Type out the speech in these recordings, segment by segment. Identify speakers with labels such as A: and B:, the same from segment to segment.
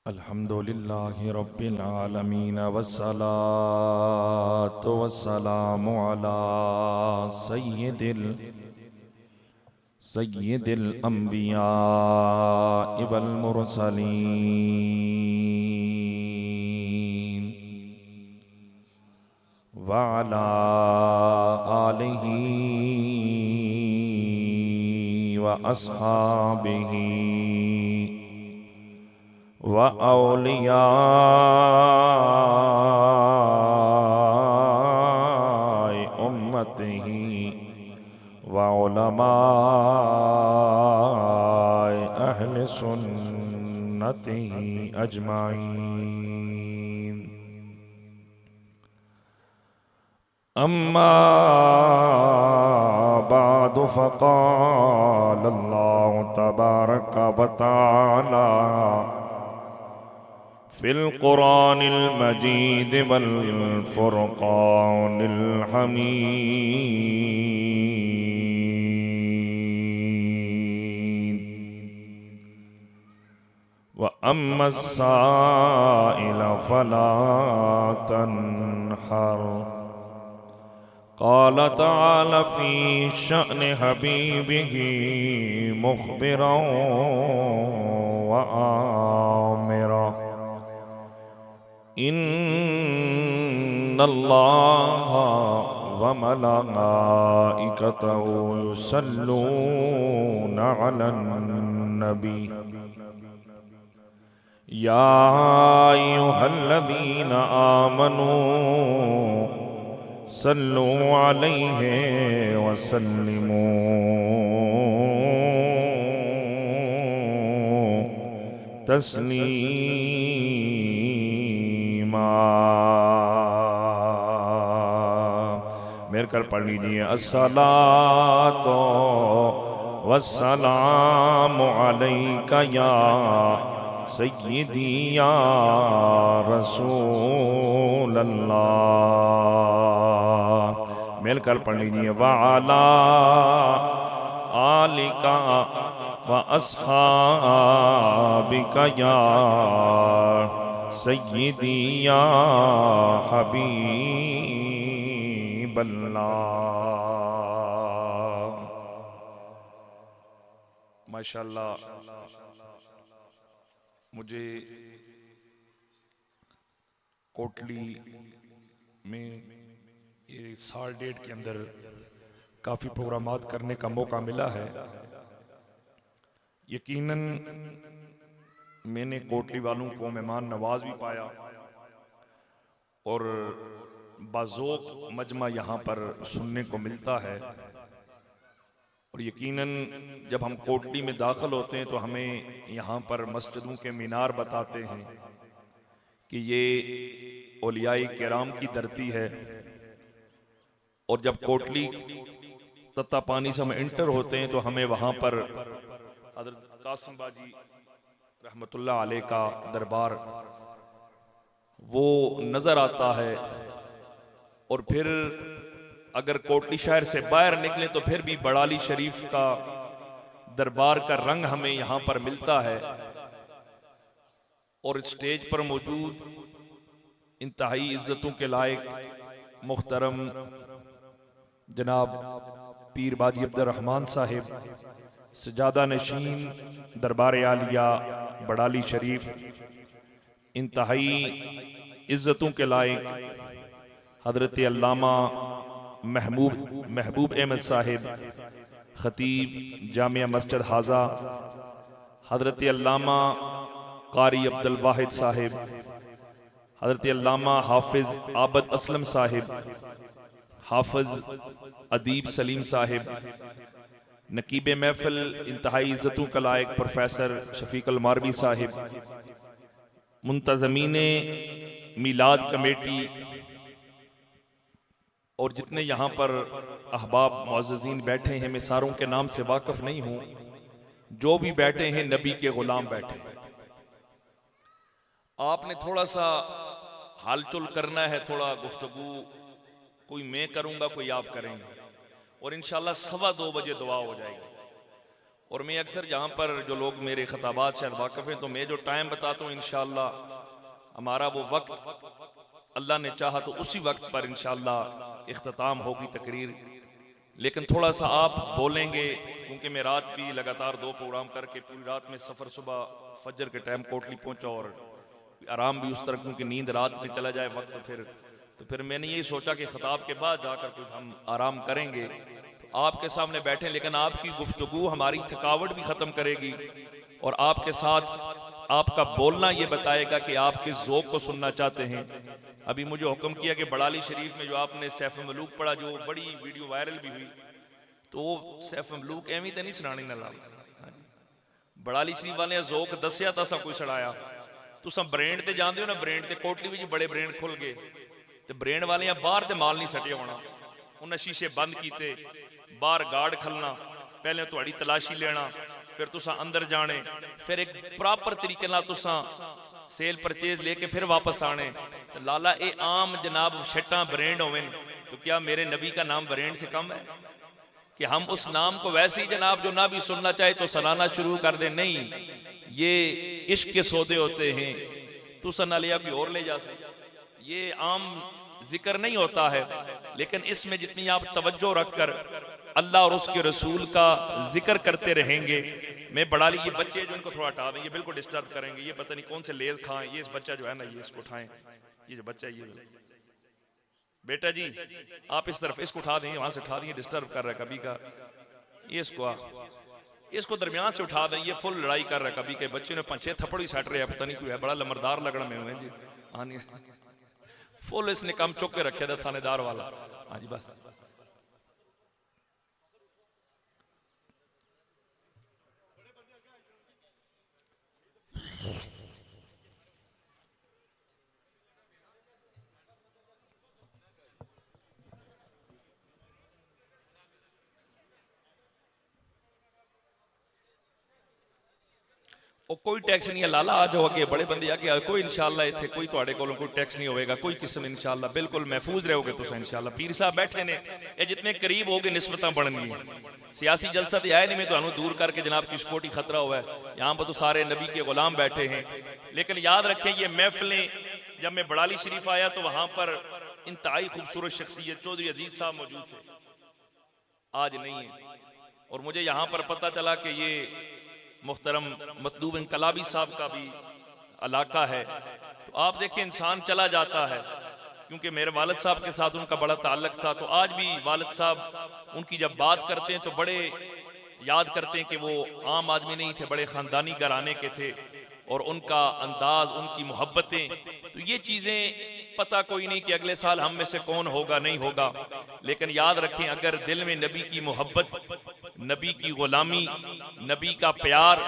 A: अल्हम्दुलिल्लाहि रब्बिल आलमीन वस्सलातु वस्सलामु अला सय्यिदिल अंबिया वल मुरसलीन व अला आलिहि व अस्हाबिहि व औलियाए उम्मतिही व उलमाए अहले सुन्नतिही अजमाइन। अम्मा बादु फ़क़ाल अल्लाहु तबारक व तआला फिल कुरानिल मजीद वल फुरक़ानिल हमीद व अम्मस्साइल फला तन्हर। क़ाल तआला फ़ी शअनि हबीबिही मुख़बिरन व आमिरा इन्नल्लाह व मलाइकतहु युसल्लूना अलन नबी या अय्युहल्लज़ीना आमनू सल्लू अलैहि व सल्लिमू तस्लीमा। मेरे कर पढ़ लीजिए। अस्सलातो वस्सलामु अलैका या सय्यिदी या रसूल अल्लाह। मेल कर पढ़ लीजिए। व अला आलिका व अस्हाबिका या सय्यिदी या हबीबल्लाह। माशाअल्लाह, मुझे कोटली में ये साल डेढ़ के अंदर काफ़ी प्रोग्रामात करने का मौका मिला है। यकीनन मैंने कोटली वालों को मेहमान नवाज भी पाया और बाज़ोक मजमा यहाँ पर सुनने को मिलता है। और यकीनन जब हम कोटली में दाखिल होते हैं तो हमें यहाँ पर मस्जिदों के मीनार बताते हैं कि ये औलियाए किराम की धरती है। और जब कोटली तत्ता पानी से हम इंटर होते हैं तो हमें वहाँ पर हज़रत कासिम बाजी रहमतुल्लाह अलैह का दरबार वो नज़र आता है। और फिर अगर कोटली शहर से बाहर निकले तो फिर भी बड़ाली शरीफ का दरबार का रंग हमें यहाँ पर मिलता है। और स्टेज पर मौजूद इंतहाई इज्जतों के लायक मुख्तरम जनाब पीर बाजी अब्दुर्रहमान साहिब सजादा नशीन दरबार आलिया बड़ाली शरीफ, इंतहाई इज्जतों के लायक हजरत अल्लामा महबूब अहमद साहिब खतीब जामिया मस्जिद हाजा, हजरत अल्लामा कारी अब्दुल वाहिद साहिब, हजरत अल्लामा हाफिज आबद असलम साहिब, हाफिज अदीब सलीम साहिब, नकीब महफिल इंतहाई इज्जतों का लायक प्रोफेसर शफीक अल मारवी साहिब, मुंतज़मीन मिलाद कमेटी और जितने यहाँ पर अहबाब मुअज़्ज़ज़ीन बैठे हैं, मैं सारों के नाम से वाकिफ नहीं हूँ। जो भी बैठे हैं नबी के गुलाम बैठे। आपने थोड़ा सा हालचल करना है, थोड़ा गुफ्तगू कोई मैं करूंगा कोई आप करेंगे और इंशाल्लाह 2:15 बजे दुआ हो जाएगी। और मैं अक्सर जहाँ पर जो लोग मेरे खिताबात से वाकिफ़ हैं, तो मैं जो टाइम बताता हूँ इंशाअल्लाह हमारा वो वक्त अल्लाह ने चाहा तो उसी वक्त पर इंशाअल्लाह इख्तिताम होगी तकरीर। लेकिन थोड़ा सा आप बोलेंगे, क्योंकि मैं रात भी लगातार 2 प्रोग्राम करके पूरी रात में सफ़र, सुबह फजर के टाइम कोटली पहुंचा और आराम भी उस तरह, क्योंकि नींद रात में चला जाए वक्त, तो फिर मैंने यही सोचा कि खिताब के बाद जाकर कुछ हम आराम करेंगे, तो आपके सामने बैठे। लेकिन आपकी गुफ्तगू हमारी थकावट भी ख़त्म करेगी और आपके साथ आपका बोलना ये बताएगा कि आप किस ज़ौक़ को सुनना चाहते हैं। अभी मुझे हुक्म किया कि बड़ाली शरीफ में जो आपने सैफ मलूक पढ़ा, जो बड़ी वीडियो वायरल भी हुई, तो वो सैफ मलूक एवं तो नहीं सुनानी ना ला, बड़ाली शरीफ वाले ज़ौक़ दसिया तो सब कुछ छड़ाया। तुम ब्रेंड ते जानते हो ना, ब्रेंड ते कोटली में बड़े ब्रेंड खुल गए, तो ब्रेंड वाले बाहर तो माल नहीं सटिया होना, उन्हें शीशे बंद किए, बाहर गार्ड खलना, पहले थोड़ी तलाशी लेना, फिर तुसा अंदर जाने, फिर एक प्रॉपर तरीके नाल तुसा सेल परचेज लेके फिर वापस आने। तो लाला ये आम जनाब शट्टा ब्रेंड होवें, तो क्या मेरे नबी का नाम ब्रेंड से कम है कि हम उस नाम को वैसे ही जनाब जो ना भी सुनना चाहे तो सलाना शुरू कर दे? नहीं, ये इश्क के सौदे होते हैं, तुसा ना लिया कोई और ले जा सकते, ये आम जिक्र नहीं होता है। लेकिन इसमें जितनी आप तवज्जो रखकर अल्लाह और उसके रसूल का जिक्र करते रहेंगे। मैं बड़ाली ये बच्चे जो उनको थोड़ा हटा दें, ये बिल्कुल डिस्टर्ब करेंगे, ये पता नहीं कौन से लेज खाएं, ये इस बच्चा जो है ना, ये इसको उठाएं, ये जो बच्चा है, ये बेटा जी आप इस तरफ इसको उठा दें, वहां से उठा दें, डिस्टर्ब कर रहा है कभी का, ये इसको दरमियान से उठा दें, ये फुल लड़ाई कर रहा है। कभी के बच्चे ने 5-6 थप्पड़ ही सट रहे हैं, पता नहीं क्यों है, बड़ा लमरदार लगना में हुए जी। हाँ नहीं, फुल इसने कम चुक के रखे था थानेदार वाला। हाँ जी बस कोई टैक्स नहीं है लाला, आ जाओ अगे, बड़े बंदे आगे, कोई इंशाअल्लाह इत्थे कोई तुहाडे कोलों कोई टैक्स नहीं होएगा, कोई किस्म इंशाअल्लाह बिल्कुल महफूज रहोगे तुम इंशाअल्लाह। पीर साहब बैठे ने, ये जितने करीब होगे निस्बतां बढ़नगी। सियासी जलसा तो आया नहीं, मैं तुहानू दूर करके जनाब की सिक्योरिटी खतरा हुआ है, यहाँ पर तो सारे नबी के गुलाम बैठे हैं। लेकिन याद रखें ये महफिलें, जब मैं बड़ाली शरीफ आया तो वहां पर इंतहाई खूबसूरत शख्सियत चौधरी अजीज साहब मौजूद थे, आज नहीं है। और मुझे यहाँ पर पता चला कि ये मुहतरम मतलूब इनकलाबी साहब का भी इलाका है। तो आप देखिए इंसान चला जाता है, क्योंकि मेरे वालिद साहब के साथ उनका बड़ा ताल्लुक था, तो आज भी वालिद साहब उनकी जब बात करते हैं तो बड़े याद करते हैं कि वो आम आदमी नहीं थे, बड़े ख़ानदानी घराने के थे, और उनका अंदाज, उनकी मोहब्बतें, तो ये चीज़ें पता कोई नहीं कि अगले साल हम में से कौन होगा नहीं होगा। लेकिन याद रखें अगर दिल में नबी की मोहब्बत, नबी की गुलामी, नबी का प्यार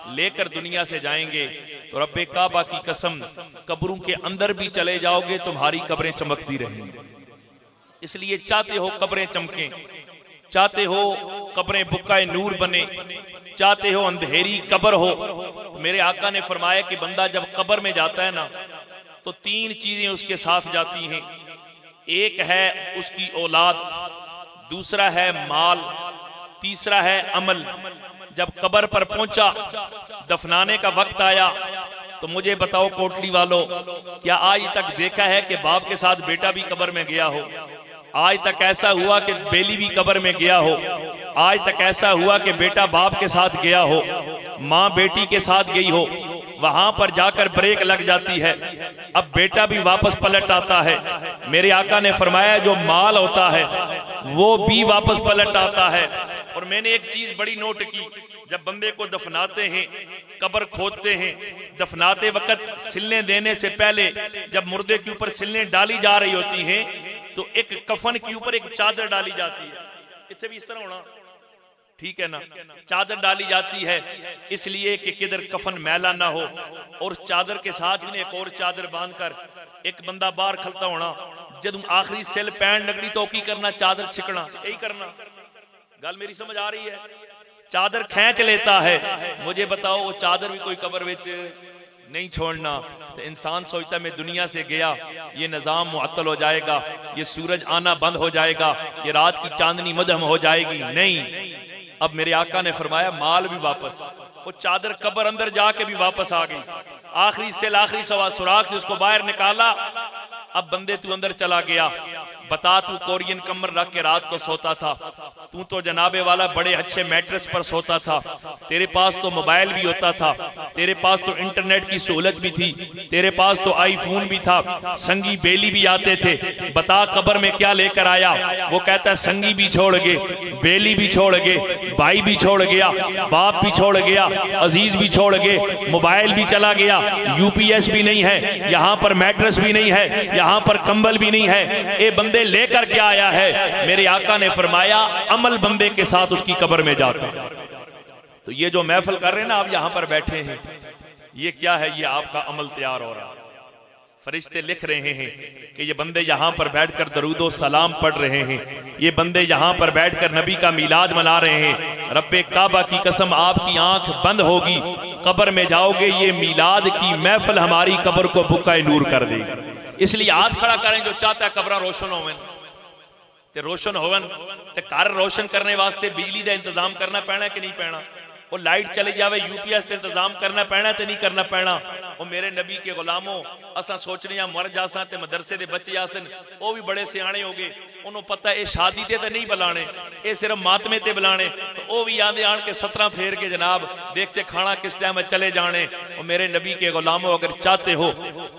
A: लेकर दुनिया से जाएंगे तो रब्बे काबा की कसम कब्रों के अंदर भी चले जाओगे तुम्हारी कब्रें चमकती रहेंगी। इसलिए चाहते हो कब्रें चमकें, चाहते हो कब्रें बुक्काए नूर बने, चाहते हो अंधेरी कब्र हो, तो मेरे आका ने फरमाया कि बंदा जब कब्र में जाता है ना तो 3 चीजें उसके साथ जाती हैं। एक है उसकी औलाद, दूसरा है माल, तीसरा है अमल। जब कब्र पर पहुंचा, दफनाने का वक्त आया, तो मुझे बताओ कोटली वालों, क्या आज तक देखा है कि बाप के साथ बेटा भी कब्र में गया हो? आज तक ऐसा हुआ कि बेली भी कब्र में गया हो? आज तक ऐसा हुआ कि बेटा बाप के साथ गया हो, माँ बेटी के साथ गई हो? वहां पर जाकर ब्रेक लग जाती है, अब बेटा भी वापस पलट आता है। मेरे आका ने फरमाया जो माल होता है वो भी वापस पलट आता है। और मैंने एक चीज बड़ी नोट की, जब बंदे को दफनाते हैं, कब्र खोदते हैं, दफनाते वक्त सिलने देने से पहले जब मुर्दे के ऊपर सिलने डाली जा रही होती हैं तो एक कफन के ऊपर एक चादर डाली जाती है। इतने भी इस तरह होना ठीक है ना, चादर डाली जाती है इसलिए कि किधर कफन मैला ना हो, और चादर के साथ भी एक और चादर बांधकर एक बंदा बाहर खलता होना, जब आखिरी सेल पैन लगनी तो की करना, चादर छिकना, यही करना। गल मेरी समझ आ रही है? चादर खींच लेता है। मुझे बताओ वो चादर भी कोई कब्र विच नहीं छोड़ना। तो इंसान सोचता मैं दुनिया से गया, ये निजाम मुअत्तल हो जाएगा, ये सूरज आना बंद हो जाएगा, ये रात की चांदनी मध्यम हो जाएगी। नहीं, अब मेरे आका ने फरमाया माल भी वापस, वो चादर कब्र अंदर जाके भी वापस आ गई। आखिरी से आखिरी सुराख से उसको बाहर निकाला। अब बंदे तू अंदर चला गया, बता तू कोरियन कमर रख के रात को सोता था, तू तो जनाबे वाला बड़े अच्छे मैट्रेस पर सोता था, तेरे पास तो मोबाइल भी होता था, तेरे पास तो इंटरनेट की सहूलत भी थी, तेरे पास तो आईफोन भी था, संगी बेली भी आते थे, बता कब्र में क्या लेकर आया? वो कहता है संगी भी छोड़ गए, बेली भी छोड़ गए, भाई भी छोड़ गया, बाप भी छोड़ गया, अजीज भी छोड़ गए, मोबाइल भी चला गया, यूपीएस भी नहीं है, यहाँ पर मैट्रेस भी नहीं है, यहाँ पर कंबल भी नहीं है, ये बंदे लेकर क्या आया है? मेरे आका ने फरमाया अमल बंदे के साथ उसकी कब्र में जाता। तो ये जो महफिल कर रहे हैं ना आप यहाँ पर बैठे हैं, ये क्या है? ये आपका अमल तैयार हो रहा है। फरिश्ते लिख रहे हैं कि ये बंदे यहाँ पर बैठकर दरूदो सलाम पढ़ रहे हैं, ये बंदे यहाँ पर बैठकर नबी का मिलाद मना रहे हैं। रब्बे काबा की कसम आपकी आंख बंद होगी, कब्र में जाओगे, ये मिलाद की महफिल हमारी कब्र को बुक्का नूर कर देगी। इसलिए हाथ खड़ा करें जो चाहता है कब्र रोशन होवन ते रोशन होवन ते घर रोशन करने वास्ते बिजली का इंतजाम करना पैना कि नहीं पैना? वो लाइट चली जावे यूपीएस का इंतजाम करना पैना ते नहीं करना पैना? वो मेरे नबी के गुलामों असा सोचने मर जासा ते मदरसे के बच्चे आसन, वो भी बड़े सियाने हो गए, उन्होंने पता है शादी ते तो नहीं बुलाने, ये सिर्फ मातमे ते बुलाने, तो वो भी आंदे आन के 17 फेर के जनाब देखते खाना किस टाइम चले जाने। और मेरे नबी के गुलामों अगर चाहते हो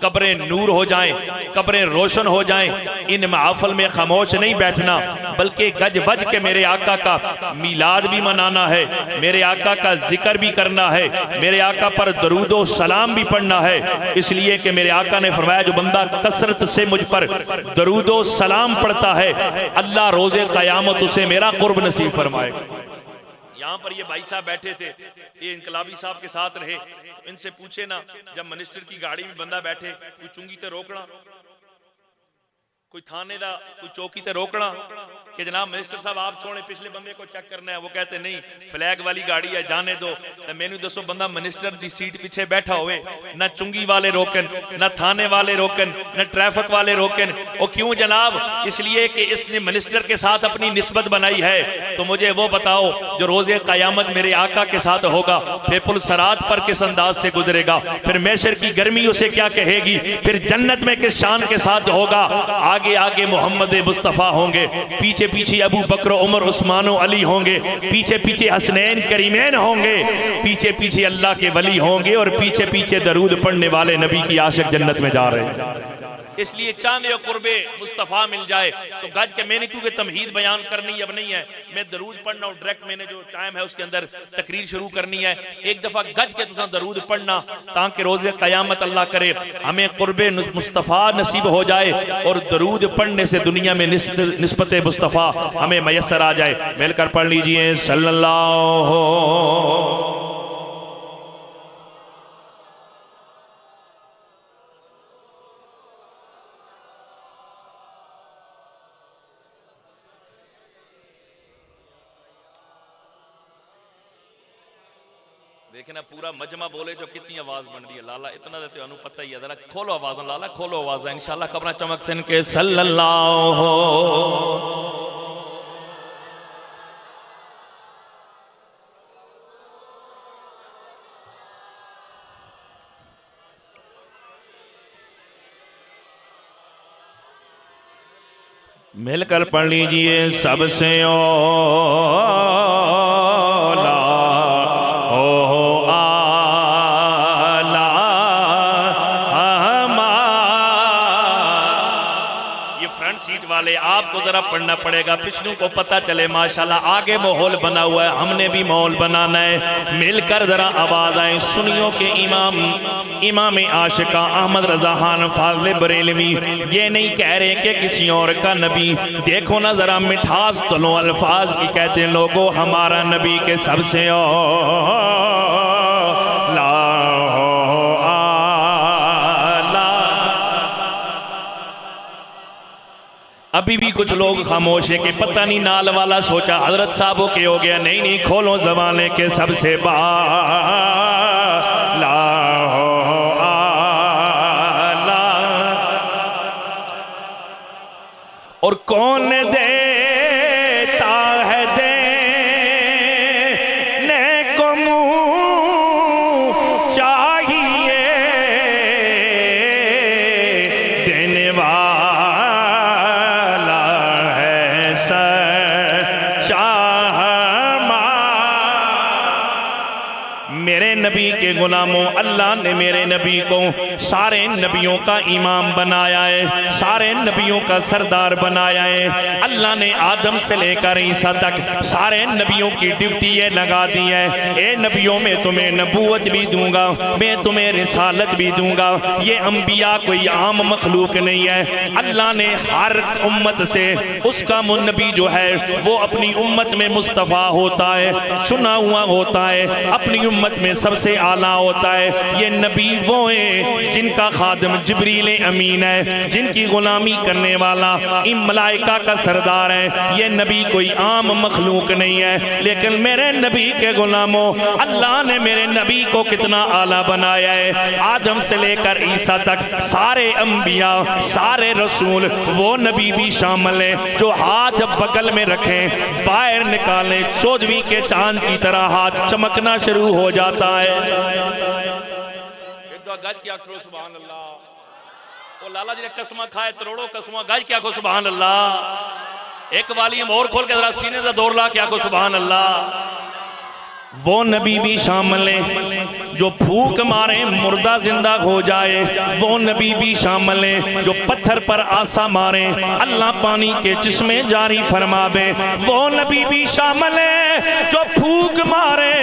A: कब्रें नूर हो जाएं, कब्रें रोशन हो जाएं, इन महफिल में खामोश नहीं बैठना, बल्कि गज बज के मेरे आका का मिलाद भी मनाना है, मेरे आका का जिक्र भी करना है, मेरे आका पर दरूदो सलाम भी पढ़ना है। इसलिए कि मेरे आका ने फरमाया जो बंदा कसरत से मुझ पर दरूदो सलाम पढ़ता है, अल्लाह रोजे कयामत उसे मेरा कुर्ब नसीब फरमाएगा। यहाँ पर ये भाई साहब बैठे थे, ये इनकलाबी साहब के साथ रहे, तो इनसे पूछे ना, जब मिनिस्टर की गाड़ी में बंदा बैठे, कोई चुंगी ते रोकना, कोई थाने दा कोई चौकी ते रोकना कि जनाब मिनिस्टर साहब आप छोड़े पिछले बंदे को चेक करना है? वो कहते नहीं, फ्लैग वाली गाड़ी है, जाने दो। तो मैनू दसो बंदा मिनिस्टर दी सीट पीछे बैठा होवे, ना चुंगी वाले रोकन, ना थाने वाले रोकन, ना ट्रैफिक वाले रोकन। वो क्यों जनाब? इसलिए कि इसने मिनिस्टर के साथ अपनी निस्बत बनाई है। तो मुझे वो बताओ जो रोजे कयामत मेरे आका के साथ होगा, फिर पुल सरात पर किस अंदाज से गुजरेगा, फिर मैशर की गर्मी उसे क्या कहेगी, फिर जन्नत में किस शान के साथ होगा। आगे आगे मोहम्मद मुस्तफ़ा होंगे, पीछे पीछे अबू बकर उमर उस्मान अली होंगे, पीछे पीछे हसनैन करीमैन होंगे, पीछे पीछे अल्लाह के वली होंगे, और पीछे पीछे दरूद पढ़ने वाले नबी की आशिक जन्नत में जा रहे हैं। इसलिए चांदे और कुर्बे मुस्तफ़ा मिल जाए तो गज के मैंने क्योंकि तमहीद बयान करनी अब नहीं है, मैं दरूद पढ़ना और डायरेक्ट मैंने जो टाइम है उसके अंदर तकरीर शुरू करनी है। एक दफ़ा गज के तुसा दरूद पढ़ना ताकि रोज़े क़यामत अल्लाह करे हमें कुर्बे मुस्तफ़ा नसीब हो जाए और दरूद पढ़ने से दुनिया में निस्बत मुस्तफ़ा हमें मैसर आ जाए। मिलकर पढ़ लीजिए सल्लल्लाहु। देखना पूरा मजमा बोले जो कितनी आवाज बन रही है। लाला इतना देते हो पता ही है, जरा खोलो आवाज, लाला खोलो आवाज, इंशाल्लाह कबरा चमक सिन के सल्लल्लाहु। मिलकर पढ़ लीजिए सबसे सीट वाले आपको जरा पढ़ना पड़ेगा, पिछलों को पता चले माशाल्लाह आगे माहौल बना हुआ है, हमने भी माहौल बनाना है। मिलकर जरा आवाज आए सुनियो के इमाम आशिका अहमद रजा खान फाज़िल बरेलवी ये नहीं कह रहे कि किसी और का नबी, देखो ना जरा मिठास तलो अल्फाज की, कहते हैं लोगों हमारा नबी के सबसे अभी भी कुछ लोग खामोश है कि पता नहीं नाल वाला सोचा हजरत साहब के हो गया। नहीं नहीं, खोलो ज़माने के सबसे बाला और कौन देता है देने के गुलामों, अल्लाह ने मेरे नबी को सारे नबियों का इमाम बनाया है, सारे नबियों का सरदार बनाया है। अल्लाह ने आदम से लेकर ईसा तक सारे नबियों की ड्यूटी ये लगा दी है, ए नबियों में तुम्हें नबूवत भी दूंगा, मैं तुम्हें रिसालत भी दूंगा। ये अंबिया कोई आम मखलूक नहीं है। अल्लाह ने हर उम्मत से उसका नबी जो है वो अपनी उम्मत में मुस्तफ़ा होता है, चुना हुआ होता है, अपनी उम्मत में सबसे आला होता है। ये नबी वो है जिनका खादिम जिब्रील अमीन है, जिनकी गुलामी करने वाला इन मलाइका का सरदार है। ये नबी कोई आम मखलूक नहीं है। लेकिन मेरे नबी के गुलामों, अल्लाह ने मेरे नबी को कितना आला बनाया है। आदम से लेकर ईसा तक सारे अंबिया, सारे रसूल, वो नबी भी शामिल है जो हाथ बगल में रखें, बाहर निकालें, 14वीं के चांद की तरह हाथ चमकना शुरू हो जाता है। गज क्या करो सुभान अल्लाह। वो लाला जी ने कसमा खाए, करोड़ों कसमा, गज क्या को सुभान अल्लाह। एक वालीम और खोल के जरा सीने से दौड़ ला, क्या को सुभान अल्लाह। वो नबी भी शामिल है जो फूक मारे मुर्दा जिंदा हो जाए, वो नबी भी शामिल है जो पत्थर पर आसा मारे अल्लाह पानी के जिस्में जारी फरमावे, वो नबी भी शामिल है जो फूक मारे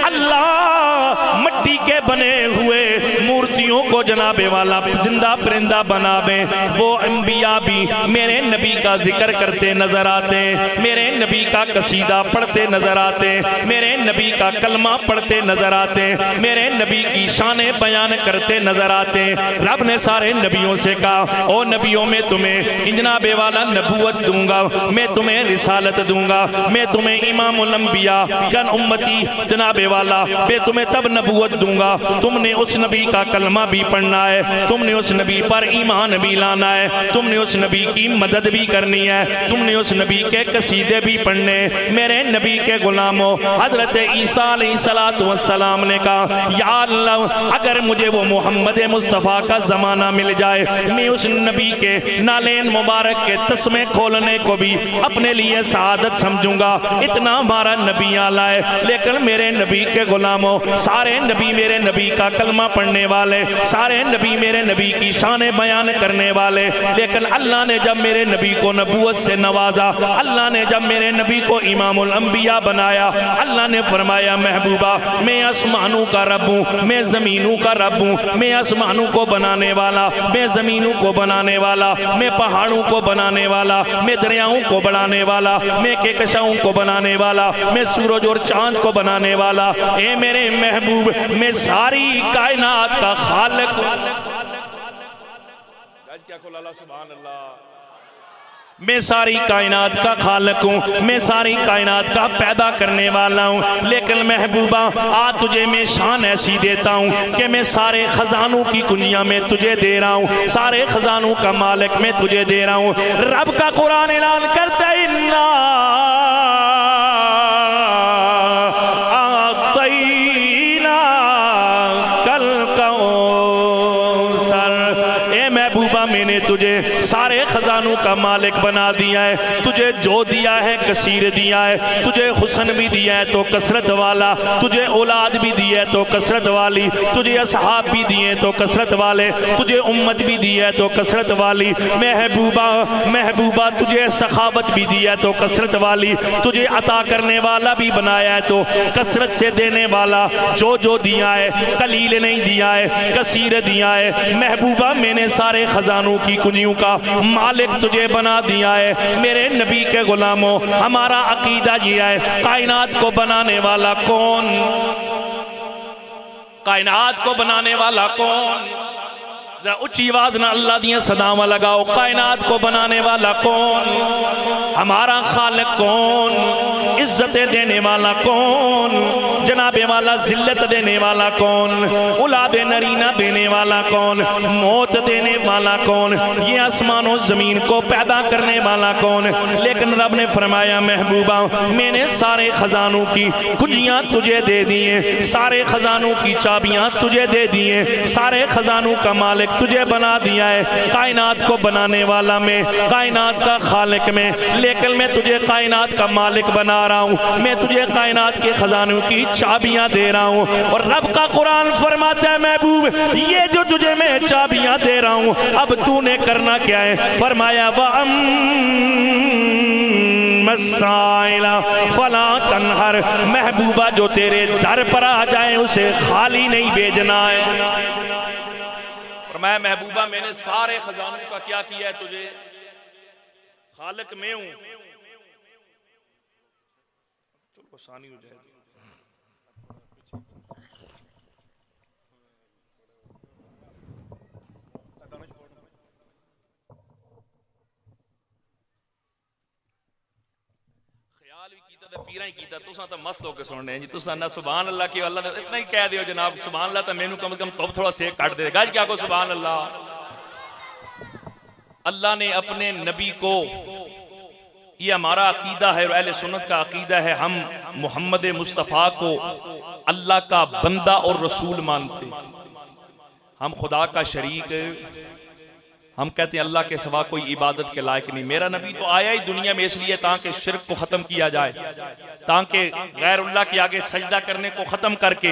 A: अल्लाह मिट्टी के बने हुए मूर्तियों को जनाबे वाला जिंदा परिंदा बनावे। वो अंबिया भी मेरे नबी का जिक्र करते नजर आते, मेरे नबी का कसीदा पढ़ते नजर आते, मेरे नबी का कलमा पढ़ते नजर आते, मेरे नबी की शाने बयान करते नजर आते। रब ने सारे नबियों से कहा, ओ नबियों में तुम्हें जनाबे वाला नबूवत दूंगा, मैं तुम्हें रिसालत दूंगा, मैं तुम्हें इमामुल अंबिया कन उम्मती जनाबे वाला मैं तुम्हें तब नबूवत दूंगा, तुमने उस नबी का कलमा भी पढ़ना है, तुमने उस नबी पर ईमान भी लाना है, तुमने उस नबी की मदद भी करनी है, तुमने उस नबी के कसीदे भी पढ़ने। मेरे नबी के गुलामों, हजरत ईसा अलैहिस्सलाम ने कहा, या अल्लाह अगर मुझे वो मोहम्मद मुस्तफ़ा का ज़माना मिल जाए, मैं उस नबी के नालेन मुबारक के तस्मे खोलने को भी अपने लिए सआदत समझूंगा। इतना हमारा नबी आला है। लेकिन मेरे नबी के गुलामों, सारे नबी मेरे नबी का कलमा पढ़ने वाले, सारे नबी मेरे नबी की शान बयान करने वाले। लेकिन अल्लाह ने जब मेरे नबी को नबूवत से नवाजा, अल्लाह ने जब मेरे नबी को इमामुल अंबिया बनाया, अल्लाह ने फरमाया, महबूबा मैं आसमानों का रब हूँ, मैं ज़मीनों का रब हूँ, मैं आसमानों को बनाने वाला, मैं ज़मीनों को बनाने वाला, मैं पहाड़ों को बनाने वाला, मैं दरियाओं को बनाने वाला, मैं कहकशाओं को बनाने वाला, मैं सूरज और चांद को बनाने वाला। ए मेरे महबूब, मैं सारी कायनात का खालिक हूँ। सुभान अल्लाह। मैं सारी कायनात का खालिक हूँ, मैं सारी कायनात का पैदा करने वाला हूँ। लेकिन महबूबा आ तुझे मैं शान ऐसी देता हूँ कि मैं सारे खजानों की कुनिया में तुझे दे रहा हूँ, सारे खजानों का मालिक मैं तुझे दे रहा हूँ। रब का कुरान ऐलान करता है, इन्ना आतैना कल कौसर। ए महबूबा मैंने तुझे सारे खजानों का मालिक बना दिया है, तुझे जो दिया है कसीर दिया है, तुझे हुस्न भी दिया है तो कसरत वाला, तुझे औलाद भी दी है तो कसरत वाली, तुझे असहाब भी दिए तो कसरत वाले, तुझे उम्मत भी दी है तो कसरत वाली। महबूबा महबूबा तुझे सखावत भी दी है तो कसरत वाली, तुझे अता करने वाला भी बनाया है तो कसरत से देने वाला। जो जो दिया है कलील नहीं दिया है, कसीर दिया है। महबूबा मैंने सारे खजानों की कुंजियों का मालिक तुझे बना दिया है। मेरे नबी के गुलामों, हमारा अकीदा ये है, कायनात को बनाने वाला कौन? कायनात को बनाने वाला कौन? जरा ऊंची आवाज ना अल्लाह दियां सदावां लगाओ। कायनात को बनाने वाला कौन? हमारा खालिक कौन? इज्जतें देने वाला कौन? जनाबे वाला जिल्लत देने वाला कौन? उलाबे नरीना देने वाला कौन? मौत देने वाला कौन? ये आसमानों जमीन को पैदा करने वाला कौन? लेकिन रब ने फरमाया, महबूबा मैंने सारे खजानों की कुंजियां तुझे दे दिए, सारे खजानों की चाबियां तुझे दे दिए, सारे खजानों का मालिक तुझे बना दिया है। कायनात को बनाने वाला मैं, कायनात का खालिक मैं, लेकिन मैं तुझे कायनात का मालिक बना रहा रहा हूँ, मैं तुझे कायनात के खजानों की चाबियां दे रहा हूँ। और रब का कुरान फरमाता है महबूब ये जो तुझे मैं चाबियां दे रहा हूँ अब तूने करना क्या है? फरमाया फला तनहर, महबूबा जो तेरे दर पर आ जाए उसे खाली नहीं भेजना है। फरमाया महबूबा मैंने सारे खजानों का क्या किया है, तुझे खालिक मैं हूं। चलो आसानी हो जाएगी। पीरा ही कीता तुसा तो मस्त होकर सुनने जी, तुसा ना सुभान अल्लाह की अल्लाह इतना ही कह दियो जनाब सुभान अल्लाह, तो मैनू कम से कम तो थोड़ा सेक काट दे गज क्या को सुभान अल्लाह। अल्लाह ने अपने नबी को, ये हमारा अकीदा है और अहले सुन्नत का अकीदा है, हम मोहम्मद मुस्तफ़ा को अल्लाह का बंदा और रसूल मानते, हम खुदा का शरीक, हम कहते हैं अल्लाह के सिवा कोई इबादत के लायक नहीं। मेरा नबी तो आया ही दुनिया में इसलिए ताकि शिर्क को ख़त्म किया जाए, ताकि गैरुल्लाह के आगे सजदा करने को ख़त्म करके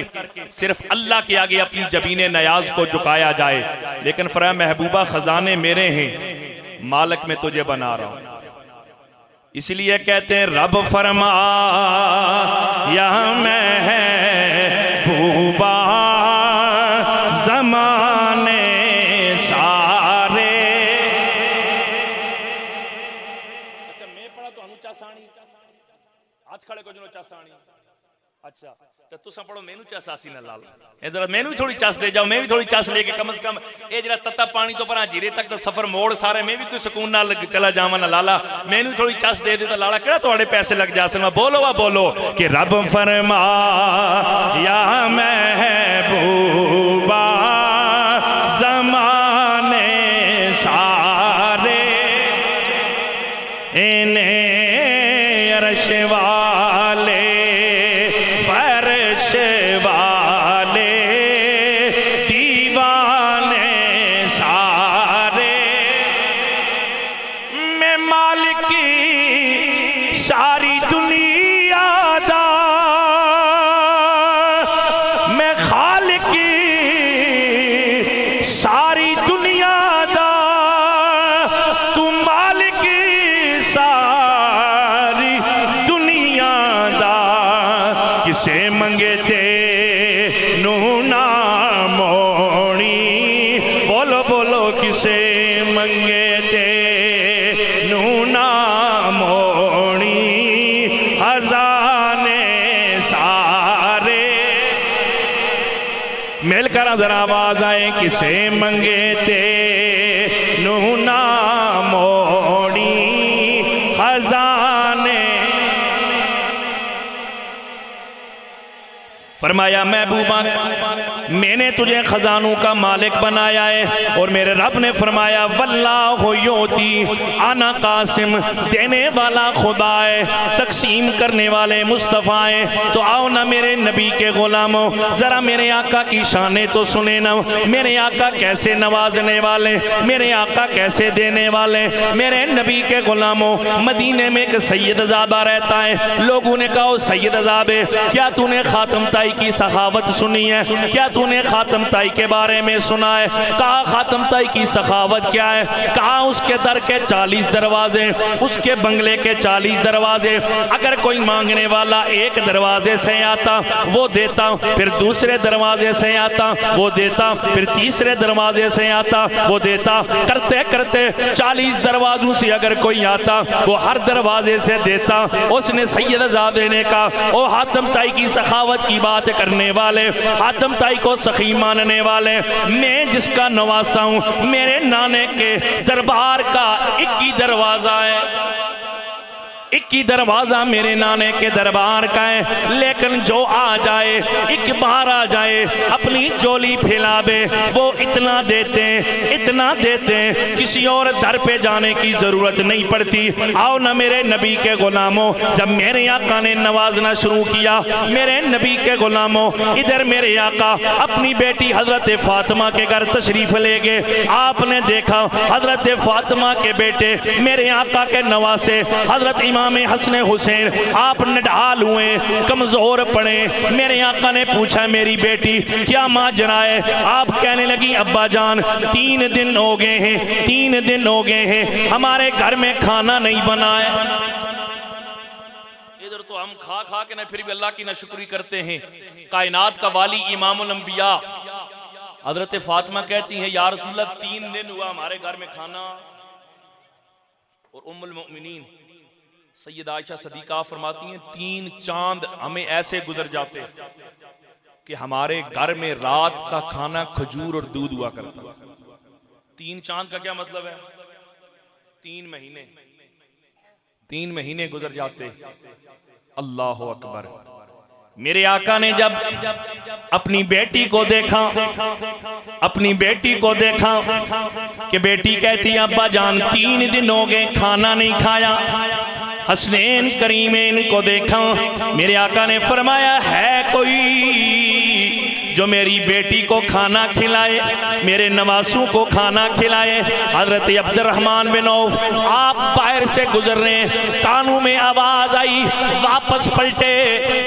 A: सिर्फ अल्लाह के आगे अपनी जबीने नयाज को झुकाया जाए। लेकिन फरमाया महबूबा खजाने मेरे हैं, मालिक मैं तुझे बना रहा हूँ। इसलिए कहते हैं रब फरमा या महबूबा ज़माने सारे। हाथ खड़े को जो चासानी, अच्छा तो तुसा पढ़ो मैनू चासासी ना लाल, जरा मैनू भी थोड़ी चस दे जाओ, मैं भी थोड़ी चस लेके कम से कम ये जरा तत्ता पानी तो परा जीरे तक तो सफर मोड़ सारे मैं भी कोई सुकून ना चला जावा ना लाला, मैनू भी थोड़ी चस दे तो लाला केड़ा थोड़े पैसे लग जा सन। बोलो वा बोलो कि रब फरमा या महबूबा ज़माने सारे इन्हें अर्श वाले फर्श वाले दीवाने सारे, मैं मालिक की सारी दुनिया दा, मैं खालिक की सारी दुनिया दा, तू मालिक की सारी दुनिया दा, किसे मंगे ते नू ना मोड़ी। बोलो बोलो किसे मंगे ते नू ना मोड़ी, खजाने सारे मिलकर जरा आवाज आए किसे मंगे ते नू ना मोड़ी, खजाने। फरमाया महबूबा मैंने तुझे खजानों का मालिक बनाया है, और मेरे रब ने फरमाया वल्लाहु योती आना कासिम, देने वाला खुदा है, तकसीम करने वाले मुस्तफ़ा है। तो आओ ना मेरे नबी के गुलामों, जरा मेरे आका की शाने तो सुने ना, मेरे आका कैसे नवाजने वाले, मेरे आका कैसे देने वाले। मेरे नबी के गुलामों मदीने में एक सैयदजादा रहता है, लोगों ने कहा सैयदजादे क्या तूने खातम ताई की सखावत सुनी है, क्या तूने खातम ताई के बारे में सुना है? कहा खातम ताई की सखावत क्या है? कहा उसके दर के 40 दरवाजे, उसके बंगले के 40 दरवाजे, अगर कोई मांगने वाला एक दरवाजे से आता वो देता, फिर दूसरे दरवाजे से आता वो देता, फिर तीसरे दरवाजे से आता वो देता, करते करते 40 दरवाजों से अगर कोई आता वो हर दरवाजे से देता। उसने सैयदजादे ने कहा ओ हातम ताई की सखावत की बात करने वाले, हातम ताई को सखी मानने वाले, मैं जिसका नवासा हूं, मेरे नाने के दरबार का एक ही दरवाजा है, एक ही दरवाजा मेरे नाने के दरबार का है। लेकिन जो आ जाए, एक बार आ जाए, अपनी चोली फैला दे, वो इतना देते इतना देते, किसी और दर पे जाने की जरूरत नहीं पड़ती। आओ ना मेरे नबी के गुलामों, जब मेरे आका ने नवाजना शुरू किया, मेरे नबी के गुलामों इधर मेरे आका अपनी बेटी हजरत फातिमा के घर तशरीफ ले गए। आपने देखा हजरत फातिमा के बेटे मेरे आका के नवासे हजरत इमाम इमाम हसन हुसैन आप निढाल हुए, कमजोर पड़े। मेरे आका ने पूछा मेरी बेटी क्या माजरा है? आप कहने लगी अब्बा जान 3 दिन हो गए हैं, 3 दिन हो गए हैं हमारे घर में खाना नहीं बना है। इधर तो हम खा खा के ना फिर भी अल्लाह की नाशुक्री करते हैं। कायनात का वाली इमामुल अंबिया हजरत फातिमा कहती हैं या रसूलल्लाह 3 दिन हुआ हमारे घर में खाना। और उम्मुल मोमिनीन सैयदा आयशा सदीका फरमाती हैं 3 चांद हमें ऐसे गुजर जाते कि हमारे घर में रात का खाना खजूर और दूध हुआ करता। 3 चांद का क्या मतलब है? 3 महीने गुजर जाते। अल्लाह अकबर। मेरे आका ने जब अपनी बेटी को देखा, अपनी बेटी को देखा कि बेटी कहती अब्बा जान 3 दिन हो गए खाना नहीं खाया। हसनैन करीमैन को देखा, मेरे आका ने फरमाया है कोई जो मेरी बेटी को खाना खिलाए, मेरे नवासों को खाना खिलाए। हजरत अब्दुर्रहमान बिन औफ आप बाहर से गुजर रहे हैं, कानों में आवाज आई, वापस पलटे,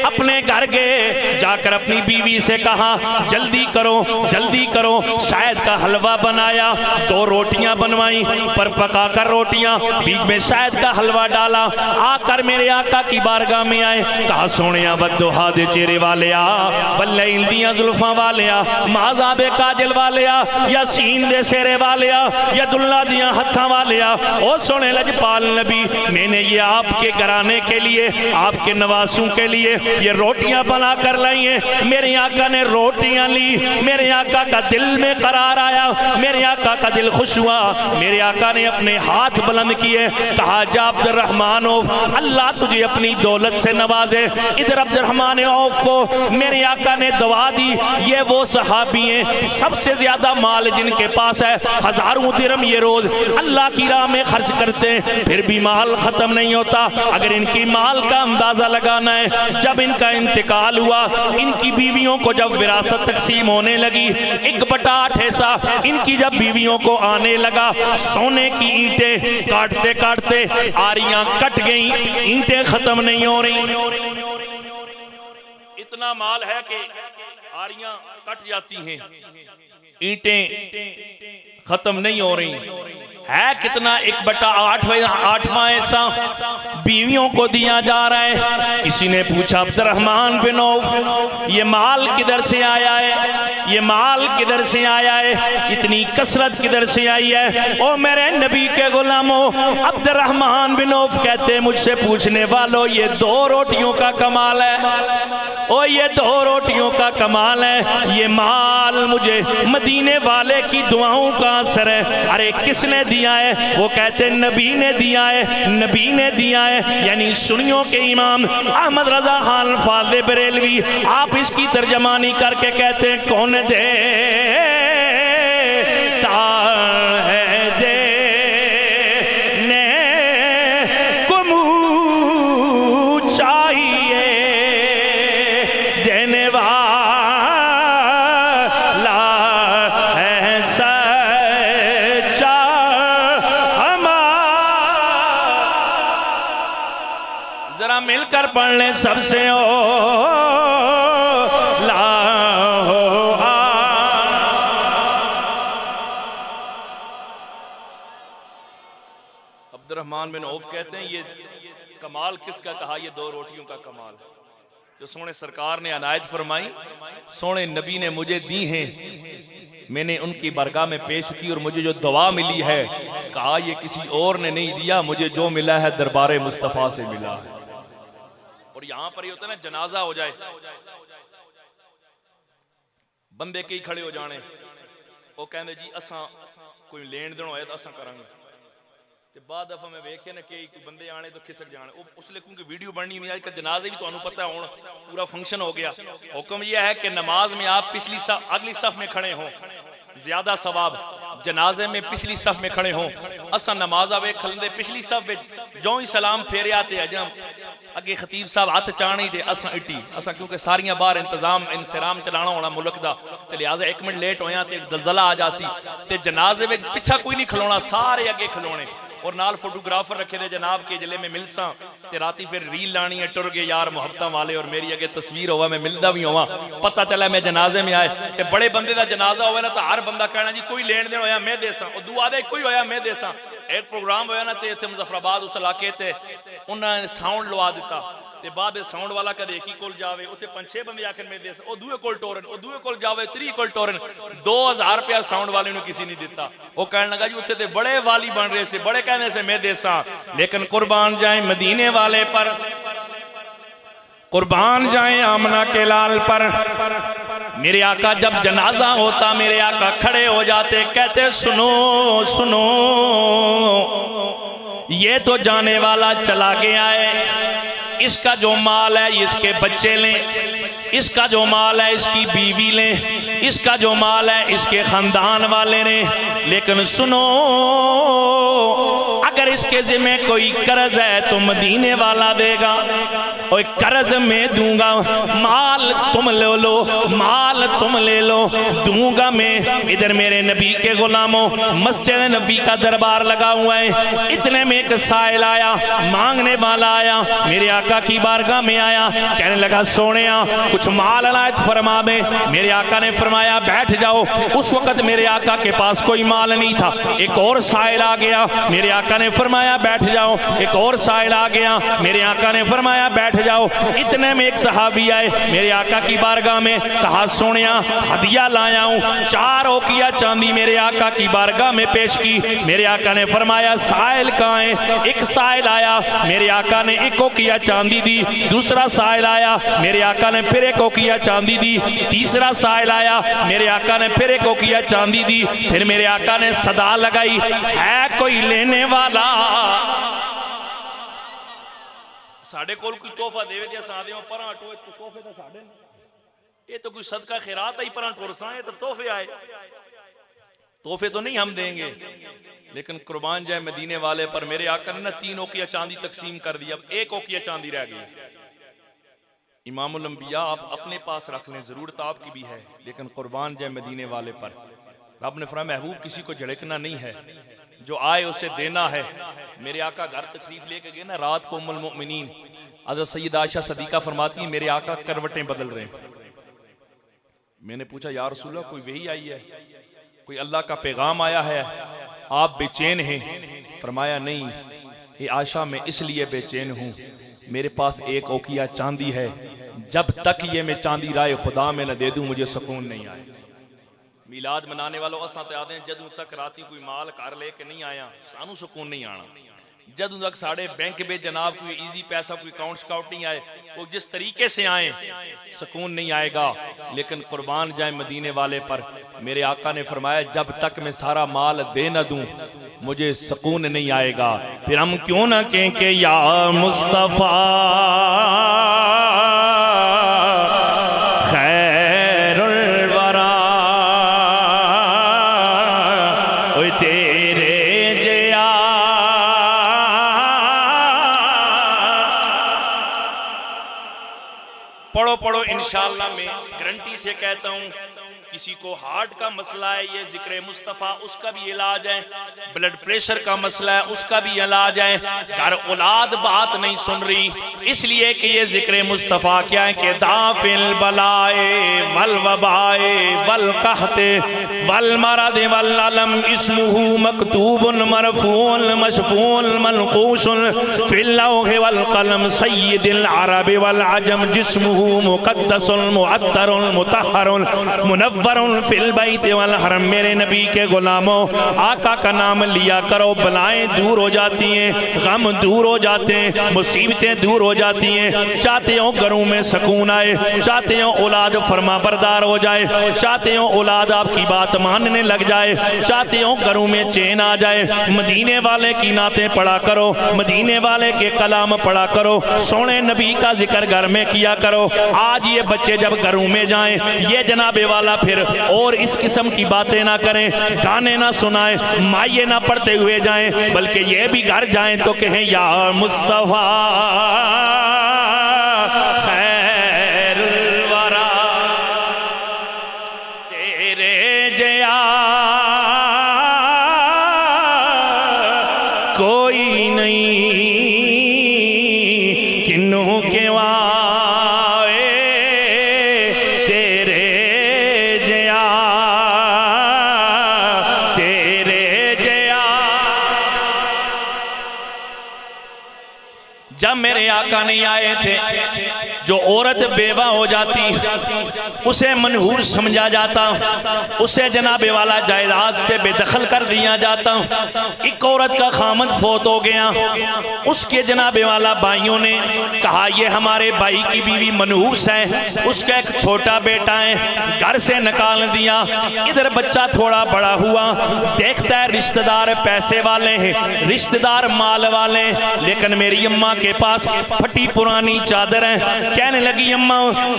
A: अपने घर गए, जाकर अपनी बीवी से कहा जल्दी करो जल्दी करो, शायद का हलवा बनाया। 2 रोटियां बनवाई, पर पकाकर रोटियां, बीच में शायद का हलवा डाला। आकर मेरे आका की बारगाह में आए, कहा सोने बद्दुहा दे चेहरे वाले आ, बल्ले इंदियां जुल्फा वाले आ, माजाबे काजल वाले आ, यासीन दे सेरे वाले आ, या दुल्ला दियां हत्था वाले आ। ओ सोने लजपाल नबी, मैंने ये आपके घराने के लिए, आपके नवासों के लिए ये रोटियां बना कर लाई हैं। मेरे आका ने रोटियां ली, मेरे आका का दिल में करार आया, मेरे आका का दिल खुश हुआ। मेरे आका ने अपने हाथ बुलंद किए, कहा जा अब्दुर्रहमान औफ, अल्लाह तुझे अपनी दौलत से नवाजे। इधर अब्दुर्रहमान औफ को मेरे आका ने दुआ दी। ये वो सहाबी हैं सबसे ज्यादा माल जिनके पास है, हजारों दिरहम ये रोज अल्लाह की राह में खर्च करते हैं, फिर भी माल खत्म नहीं होता। अगर इनकी माल का अंदाजा लगाना है, जब इनका इंतकाल हुआ, इनकी बीवियों को जब विरासत तकसीम होने लगी, 1/8 हिस्सा इनकी जब बीवियों को आने लगा, सोने की ईंटें काटते काटते आरियां कट गई, ईंटें खत्म नहीं हो रही। इतना माल है कि आरियां कट जाती हैं, ईंटें खत्म नहीं हो रही। है कितना? 1/8वां हिस्सा बीवियों को दिया जा रहा है। किसी ने पूछा अब्दुर्रहमान बिन औफ ये माल किधर से आया है, ये माल किधर से आया है, इतनी कसरत किधर से आई है? ओ मेरे नबी के गुलामों, अब्दुर्रहमान बिन औफ कहते मुझसे पूछने वालों ये 2 रोटियों का कमाल है। ओ ये 2 रोटियों का कमाल है। ये माल मुझे मदीने वाले की दुआओं का असर है। अरे किसने दिया है? वो कहते नबी ने दिया है, नबी ने दिया है। यानी सुन्नियों के इमाम अहमद रजा खान फाज़िल बरेलवी आप इसकी तर्जमानी करके कहते हैं कौन दे मिलकर पढ़ ले सबसे ओ लाहो अब्दुर्रहमान बिन औफ कहते हैं ये कमाल किसका कहा? ये 2 रोटियों का कमाल जो सोने सरकार ने अनायत फरमाई, सोने नबी ने मुझे दी हैं, मैंने उनकी बरगाह में पेश की और मुझे जो दुआ मिली है, कहा ये किसी और ने नहीं दिया, मुझे जो मिला है दरबार मुस्तफ़ा से मिला है। और यहां पर ये होता है ना, जनाजा हो जाए, बंदे कई खड़े हो जाने, वो कहते जी असा कोई लेन देन होया तो असा करांगे, ते बाद दफा मैं वेखे ना कि बंदे आने तो खिसक जाने। उसलिए क्योंकि वीडियो बननी नहीं, आजकल जनाजे भी तो पता है हुण पूरा फंक्शन हो गया। हुक्म यह है कि नमाज में आप पिछली सफ अगली सफ में खड़े हों, ज्यादा सवाब। जनाजे में पिछली सफ में खड़े हों, असा नमाजा वे खलंदे पिछली सफ में जो ही सलाम फेरे आते अज अगे खतीब साहब हथ चाणी ते असा इटी असा क्योंकि सारियां बाहर इंतजाम इंसराम चलाना होना मुल्क दा, ते लिहाजा 1 मिनट लेट होया ते दलदला आ जासी, ते जनाजे में पिछा कोई नहीं खलोना, सारे अगे खलोने। और नाल फोटोग्राफर रखे थे जनाब के जिले में मिलसा ते राती फिर रील लानी है टुर गए यार मुहब्बतां वाले और मेरी अगे तस्वीर होवा मैं मिलदा भी होवा पता चला मैं जनाजे में आए ते बड़े बंदे दा जनाजा होवे ना तो हर बंदा कहना जी कोई लेन देन होया मैं देसा और दुआ दे कोई होया मैं देसा एक प्रोग्राम होया ना ते इत्थे मुजफ्फराबाद उस इलाके ते उन्होंने साउंड लवा दिता ते बाद साउंड वाला कदे एक ही कोल जावे उथे 5-6 बंदे आखिर में देस ओ दूए कोल टोरन ओ दूए कोल जावे 3 कोल टोरन 2000 रुपया साउंड वाले ने किसी नहीं दिता वो कहने लगा जी उथे ते बड़े वाली बन रहे से बड़े कहने से मैं देसा लेकिन कुर्बान जाए मदीने वाले पर कुर्बान जाए आमना के लाल पर मेरे आका जब जनाजा होता मेरे आका खड़े हो जाते कहते सुनो सुनो ये तो जाने वाला चला गया है इसका जो माल है इसके बच्चे लें इसका जो माल है इसकी बीवी लें इसका जो माल है इसके खानदान वाले ने लेकिन सुनो अगर इसके जिम्मे कोई कर्ज है तो मदीने वाला देगा और कर्ज मैं दूंगा माल तुम ले लो माल तुम ले लो दूंगा मैं इधर मेरे नबी के गुलामों मस्जिद नबी का दरबार लगा हुआ है इतने में एक साइल आया मांगने वाला आया मेरे आका की बारगाह में आया कहने लगा सोनिया कुछ माल अनायत फरमा दे मेरे आका ने फरमाया बैठ जाओ उस वक्त मेरे आका के पास कोई माल नहीं था एक और साइल आ गया मेरे आका ने फरमाया बैठ जाओ एक और साइल आ गया मेरे आका ने फरमाया बैठ जाओ इतने में एक सहाबी आए मेरे आका की बारगाह में कहा सोनिया हदिया लाया हूं 4 ओकिया चांदी मेरे आका की बारगाह में पेश की मेरे आका ने फरमाया साइल कहां है एक साइल आया मेरे आका ने 1 ओकिया चांदी दी दूसरा साइल आया मेरे आका ने फिर 1 ओकिया चांदी दी तीसरा साइल आया मेरे आका ने फिर 1 ओकिया चांदी दी फिर मेरे आका ने सदा लगाई है कोई लेने वाला साढ़े कोल कोई तोहफा देवे ते असां देओ परां हटो तोहफे तो साढ़े ये तो कोई सदका खैरात आई परां टुरसा ये तो तोहफे आए तोहफे तो नहीं हम देंगे लेकिन कुर्बान जाए मदीने वाले पर मेरे आका ने ना 3 ओकिया चांदी तकसीम कर दी अब 1 ओकिया चांदी रह गई इमामुल अंबिया आप अपने पास रख लें जरूरत आपकी भी है लेकिन कुर्बान जाए मदीने वाले पर रब ने फरमाया महबूब किसी को झड़कना नहीं है जो आए उसे देना है मेरे आका घर तशरीफ लेके गए ना रात को उम्मुल मोमिनीन हज़रत सैयदा आयशा सदीका फरमाती है मेरे आका करवटें बदल रहे हैं मैंने पूछा या रसूल अल्लाह कोई वही आई है कोई अल्लाह का पैगाम आया है आप बेचैन हैं फरमाया नहीं ये आयशा मैं इसलिए बेचैन हूँ मेरे पास 1 ओकिया चांदी है जब तक ये मैं चांदी राय खुदा में न दे दूं मुझे सुकून नहीं आए मिलाद मनाने वालों असां ते आदे जदों तक राती कोई माल घर लेके नहीं आया सानू सुकून नहीं आना जदों तक साढ़े बैंक में जनाब कोई इजी पैसा कोई अकाउंट स्काउट नहीं आए वो जिस तरीके से आए सुकून नहीं आएगा लेकिन कुर्बान जाए मदीने वाले पर मेरे आका ने फरमाया जब तक मैं सारा माल दे न दूं मुझे सुकून नहीं आएगा फिर हम क्यों ना कहें कि या मुस्तफा खैरुल वरा ओए तेरे जया पढ़ो पढ़ो इंशाअल्लाह मैं गारंटी से कहता हूँ किसी को हार्ट का मसला है ये जिक्र मुस्तफ़ा उसका भी इलाज है ब्लड प्रेशर का मसला है उसका भी इलाज है घर औलाद बात नहीं सुन रही इसलिए कि ये जिक्र मुस्तफ़ा क्या है कि दाफिल बलाए वल वबाए वल कहते वल मरद वल अलम इस्मुहु मकतूबुन मरफून मशफून मनकूशन फिल लौह वल कलम सय्यिदिल अरब वल अजम जिस्मुहु मुक़द्दसुल मुअत्तरुल मुतहहरुल मुनव्वर फिल बैत वल हरम मेरे नबी के गुलामों आका का नाम लिया करो बलाएं दूर हो जाती हैं गम दूर हो जाते हैं मुसीबतें दूर हो जाती हैं चाहते हो घरों में सुकून आए चाहते हो औलाद फरमा बरदार हो जाए चाहते हो औलाद आपकी बात मानने लग जाए चाहते हो घरों में चैन आ जाए मदीने वाले की नातें पढ़ा करो मदीने वाले के कलाम पढ़ा करो सोने नबी का जिक्र घर में किया करो आज ये बच्चे जब घरों में जाएं ये जनाबे वाला फिर और इस किस्म की बातें ना करें गाने ना सुनाएं माये ना पढ़ते हुए जाएं बल्कि ये भी घर जाएं तो कहें या मुस्तफा खैरुल वरा तेरे जया को मेरे आका नहीं आए थे। जो औरत बेवा हो जाती उसे मनहूस समझा जाता, उसे जनाबे वाला जायदाद से बेदखल कर दिया जाता। एक औरत का खामद फोत हो गया, उसके जनाबे वाला भाइयों ने कहा ये हमारे भाई की बीवी मनहूस है, उसका एक छोटा बेटा है, घर से निकाल दिया। इधर बच्चा थोड़ा बड़ा हुआ, देखता है रिश्तेदार पैसे वाले हैं, रिश्तेदार माल वाले, लेकिन मेरी अम्मा के पास फटी पुरानी चादर है। कहने लगी अम्मा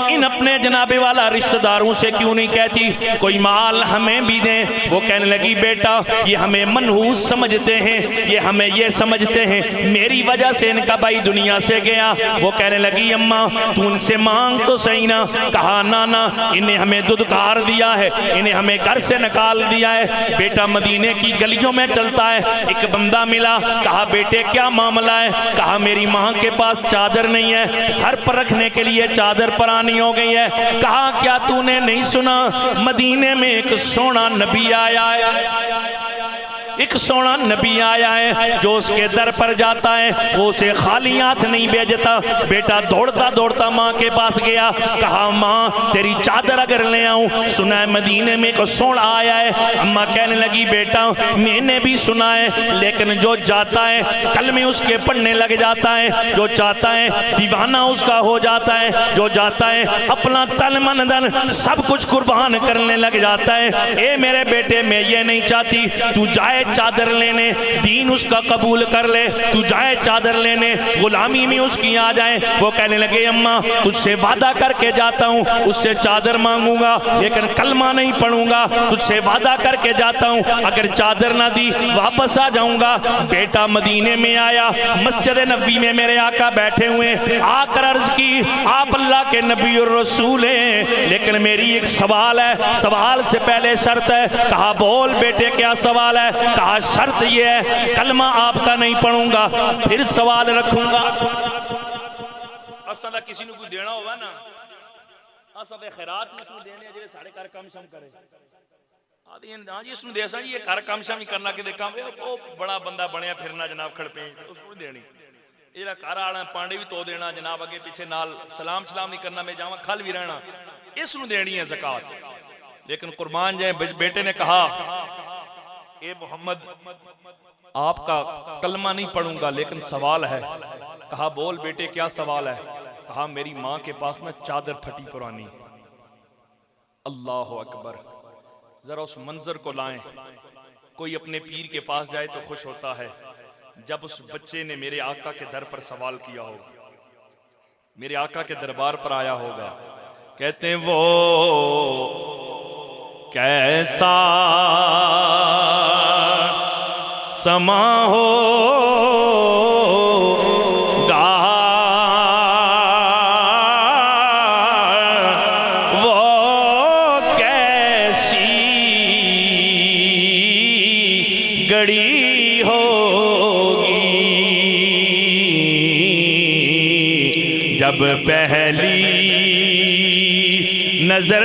A: इन अपने जनाबे वाला रिश्तेदारों से क्यों नहीं कहती कोई माल हमें भी दे। वो कहने लगी बेटा ये हमें मनहूस समझते हैं, ये हमें ये समझते हैं मेरी वजह से इनका भाई दुनिया से गया। वो कहने लगी अम्मा तू उनसे मांग तो सही ना। कहा ना ना, इन्हें हमें दुदकार दिया है, इन्हें हमें घर से निकाल दिया है। बेटा मदीने की गलियों में चलता है, एक बंदा मिला, कहा बेटे क्या मामला है। कहा मेरी माँ के पास चादर नहीं है, सर पर रखने के लिए चादर पुरानी हो गई है। कहा क्या तूने नहीं सुना मदीने में एक सोना नबी आया है, एक सोना नबी आया है, जो उसके दर पर जाता है वो उसे खाली हाथ नहीं भेजता। बेटा दौड़ता दौड़ता माँ के पास गया, कहा माँ तेरी चादर अगर ले आऊं, सुना है मदीने में एक सोना आया है। अम्मा कहने लगी बेटा मैंने भी सुना है, लेकिन जो जाता है कल में उसके पढ़ने लग जाता है, जो चाहता है दीवाना उसका हो जाता है, जो जाता है अपना तन मन धन सब कुछ कुर्बान करने लग जाता है। ए मेरे बेटे मैं ये नहीं चाहती तू जाए चादर लेने, दीन उसका कबूल कर ले, तू जाए चादर लेने गुलामी में उसकी आ जाए। वो कहने लगे अम्मा तुझसे वादा करके जाता हूँ, उससे चादर मांगूंगा लेकिन कलमा नहीं पढ़ूंगा, तुझसे वादा करके जाता हूँ अगर चादर ना दी वापस आ जाऊंगा। बेटा मदीने में आया, मस्जिद नबी में मेरे आका बैठे हुए, आकर अर्ज की आप अल्लाह के नबी और रसूल हैं, लेकिन मेरी एक सवाल है, सवाल से पहले शर्त है। कहा बोल बेटे क्या सवाल है। कहा शर्त ये है कलमा आपका नहीं पढ़ूंगा फिर सवाल रखूंगा। असल किसी ने कुछ देना होगा ना, असल खैरात में देने जेड़े सारे कर कम शम करे आदि हां जी इसनु देसा जी ये कर कम शम ही करना कि देखा वो बड़ा बंदा बनया फिरना जनाब खड़पे उसको देनी, ये घर आना पांडे भी तो देना जनाब, अगे पीछे नाल सलाम सलाम नहीं करना, मैं जावा खल भी रहना, इसनु देनी है ज़कात। लेकिन कुर्बान जाए बेटे ने कहा ए मोहम्मद आपका कलमा नहीं पढ़ूंगा लेकिन सवाल है। कहा बोल बेटे क्या सवाल है। कहा मेरी माँ के पास ना चादर फटी पुरानी। अल्लाह अकबर, जरा उस मंजर को लाएं। कोई अपने पीर के पास जाए तो खुश होता है, जब उस बच्चे ने मेरे आका के दर पर सवाल किया होगा, मेरे आका के दरबार पर आया होगा, कहते हैं वो कैसा समा होगा, वो कैसी घड़ी होगी, जब पहली नजर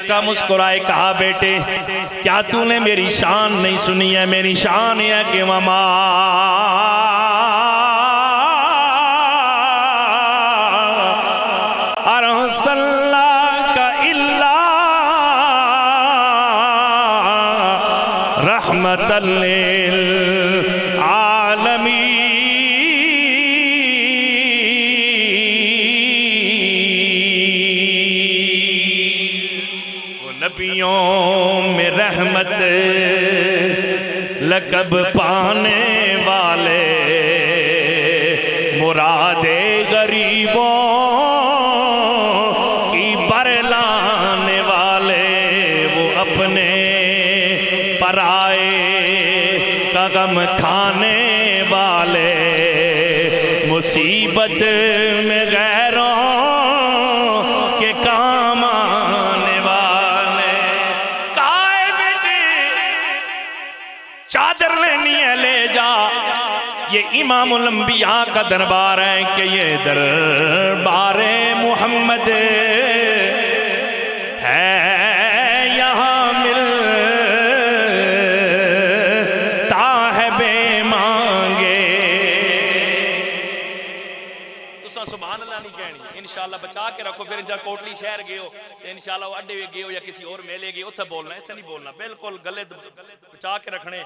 A: का मुस्कुराए। कहा बेटे क्या तूने मेरी शान नहीं सुनी है। मेरी शान है कि मामा अरसल्ला का इल्ला रहमतल लिल आलमीन। नबियों में रहमत लक़ब पाने वाले, मुरादे गरीबों की बरलाने वाले, वो अपने पराए का गम खाने वाले, मुसीबत में गैरों के काम चादर लेनी है ले जा, ये इमामुल अंबिया का दरबार है कि ये दरबार मोहम्मद है, यहाँ मिलता है बेमांगे। तुसा सुभान अल्लाह नहीं कहनी, इंशाअल्लाह बचा के रखो। फिर जब कोटली शहर गए हो इंशाअल्लाह वो अड्डे गए हो या किसी और मेले गए उत्थे बोलना, इत्थे नहीं बोलना, बिल्कुल गले बचा के रखने।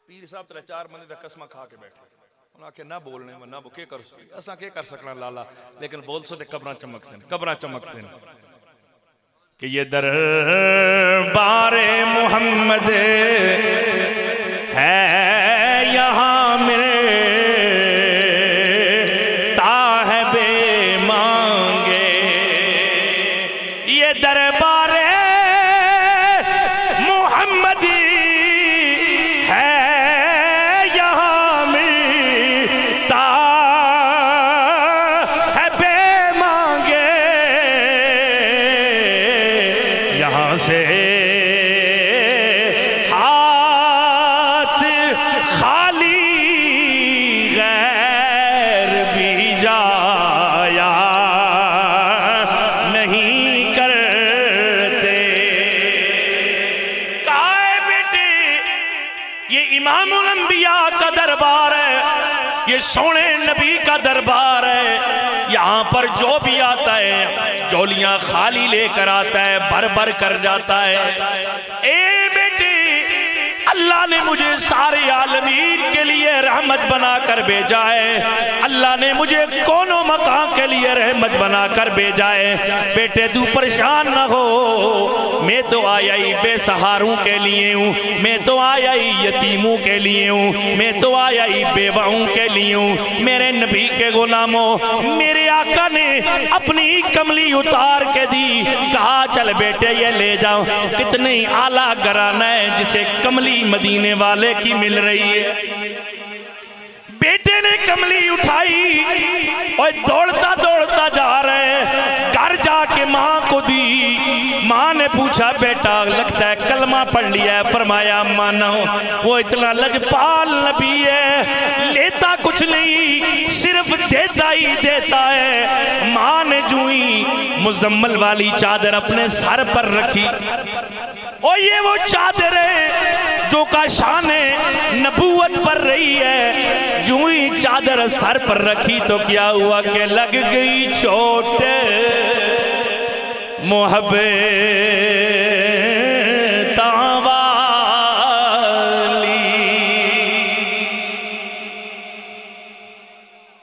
A: पीर साहब तेरा 4 बंदे दा कसमा खा के बैठे, उन्हें ना बोलने ना के कर असा के कर सकना लाला, लेकिन बोल सो कब्रां चमक से, कब्रां चमक से कि ये दरबार मोहम्मद है, यहाँ मिलता है बेमांगे। ये दरबार मोहम्मद है, यहाँ मिलता है बेमांगे। यहाँ से हाथ खाली गैर भी जाया नहीं करते। काहे बेटे ये इमामुल अंबिया का दरबार है, ये सोने नबी का दरबार है। यहाँ पर जो भी आता है झोलियां खाली लेकर आता है, भर भर कर जाता है। ए बेटे अल्लाह ने मुझे सारे आलमीन के लिए रहमत बनाकर भेजा है, अल्लाह ने मुझे कोनो मकाम के लिए रहमत बनाकर भेजा है। बेटे तू परेशान ना हो, मैं तो आया ही बेसहारों के लिए हूँ, मैं तो आया ही यतीमों के लिए हूँ, मैं तो आया ही बेवाओं के लिए हूँ। मेरे नबी के गुलामों, मेरे आका ने अपनी कमली उतार के दी, कहा चल बेटे ये ले जाओ। कितनी आला घराना है जिसे कमली मदीने वाले की मिल रही है। बेटे ने कमली उठाई और दौड़ता दौड़ता जा रहे, घर जाके माँ को दी। माँ ने पूछा बेटा लगता है कलमा पढ़ लिया है? फरमाया मानो वो इतना लजपाल नबी है, लेता कुछ नहीं सिर्फ देता ही देता है। माँ ने जूई मुजम्मल वाली चादर अपने सर पर रखी, और ये वो चादर है जो का शान नबूवत पर रही है। जूं ही चादर सर पर रखी तो क्या हुआ कि लग गई चोट मोहब्बत वाली।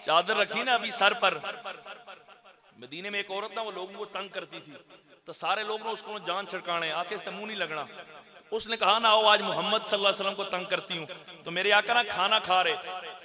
A: चादर रखी ना अभी सर पर। मदीने में एक औरत ना वो लोगों को तंग करती थी, तो सारे लोग ना उसको जान छिड़काने आके इससे मुंह नहीं लगना। उसने कहा ना आओ आज मोहम्मद सल्लल्लाहु अलैहि वसल्लम को तंग करती हूँ। तो मेरे आका ना खाना खा रहे,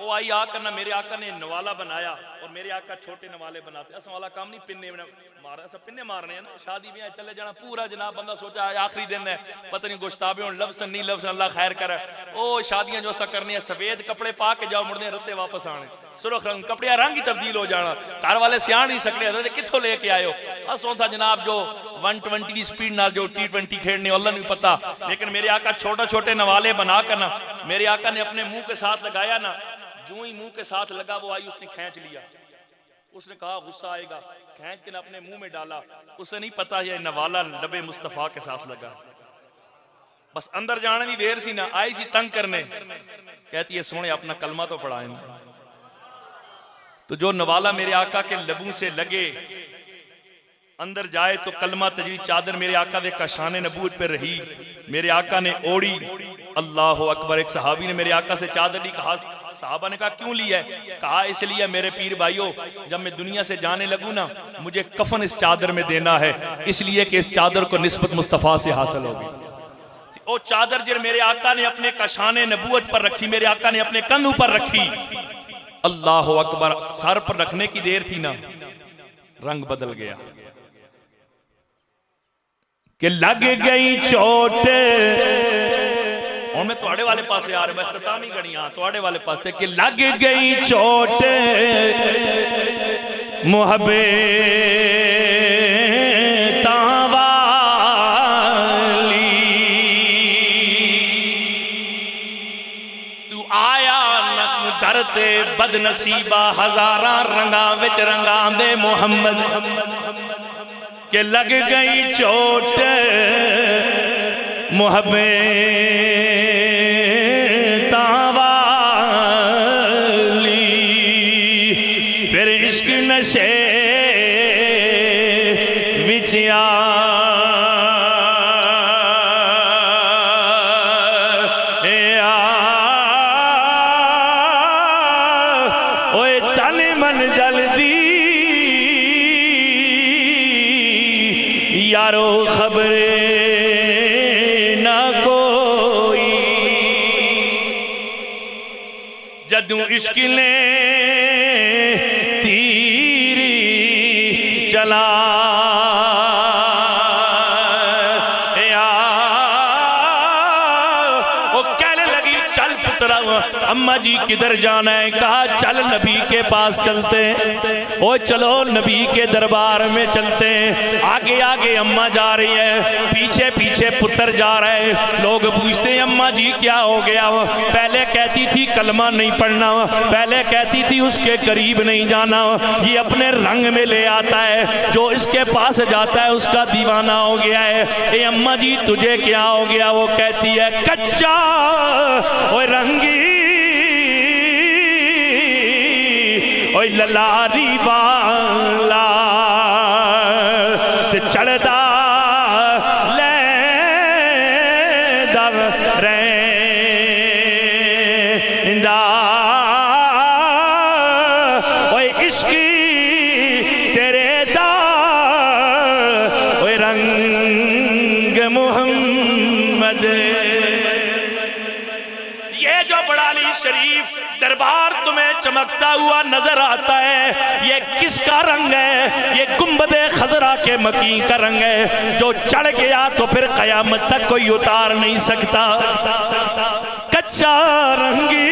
A: वो आई आकर ना मेरे आका ने नवाला बनाया, और मेरे आका छोटे नवाले बनाते। ऐसा वाला काम नहीं पिन्ने मारा, सब पिन्ने मारने हैं ना। शादी में चले जाना पूरा जनाब, बंदा सोचा है आखिरी दिन है, पता नहीं गोश्ताबे और लफ्ज़ नहीं लफ्ज़, अल्लाह खैर करे। ओ शादियां जो ऐसा करनी है, सफेद कपड़े पा के जाओ, मुड़ने रत्ते वापस आने, सुरख रंग कपड़े रंग ही तब्दील हो जाना। घर वाले सियाण नहीं सकते कितों लेके आयो। असों था जनाब जो 120 की स्पीड नाल जो T20 खेलने अल्लाह नहीं पता। लेकिन मेरे आका छोटे छोटे नवाले बना कर ना मेरे आका ने अपने मुंह के साथ लगाया ना, जो ही मुंह के साथ लगा वो आई उसने खींच लिया। उसने कहा गुस्सा आएगा, खींच के ना अपने मुंह में डाला। उसे नहीं पता ये नवाला नबी मुस्तफा के साथ लगा। बस अंदर जाने की देर सी ना, आई सी तंग करने। कहती है सोने अपना कलमा तो पढ़ाए ना। तो जो नवाला मेरे आका के लबों से लगे अंदर जाए तो कलमा तजवीद चादर मेरे आका दे कशाने नबूत पे रही। मेरे आका ने ओढ़ी, अल्लाह अकबर। एक सहाबी ने मेरे आका से चादर ली, कहा साहबा ने कहा क्यों लिया है? कहा इसलिए मेरे पीर भाइयों, जब मैं दुनिया से जाने लगूं ना, मुझे कफन इस चादर में देना है, इसलिए कि इस चादर को निस्बत मुस्तफा से हासिल होगी। वो चादर जो मेरे आका ने अपने कशाने नबूवत पर रखी, मेरे आका ने अपने कंधों पर रखी। अल्लाह अकबर। सर पर रखने की देर थी ना, रंग बदल गया कि लग गई चोट। और मैं थोड़े वाले पासे आ रहा मैं खतामी गणियां थोड़े वाले पासे कि लग गई चोट मुहब्बे ते बदनसीबा हजारा रंगा विच रंगा दे मुहम्मद के लग गई चोट मुहब्बे तावाली फिर इश्क नशे विच यारो खबरे ना कोई जदू इश्क ने तीरी चला अम्मा जी किधर जाना है? कहा चल नबी के पास चलते ओ चलो नबी के दरबार में चलते। आगे आगे अम्मा जा रही है, पीछे पीछे पुत्र जा रहा है। लोग पूछते हैं अम्मा जी क्या हो गया? पहले कहती थी कलमा नहीं पढ़ना, पहले कहती थी उसके करीब नहीं जाना, ये अपने रंग में ले आता है, जो इसके पास जाता है उसका दीवाना हो गया है। ए अम्मा जी तुझे क्या हो गया? वो कहती है कच्चा ओ रंगी ओए ललारी वाला ते चढ़दा ले दर रेंदा ओए इश्की तेरे दा ओए रंग मुहम्मद। ये जो बड़ाली शरीफ दरबार तुम्हें चमकता हुआ नजर आता है, ये किसका रंग है? ये गुंबदे खजरा के मकी का रंग है, जो चढ़ गया तो फिर कयामत तक कोई उतार नहीं सकता। कच्चा रंगी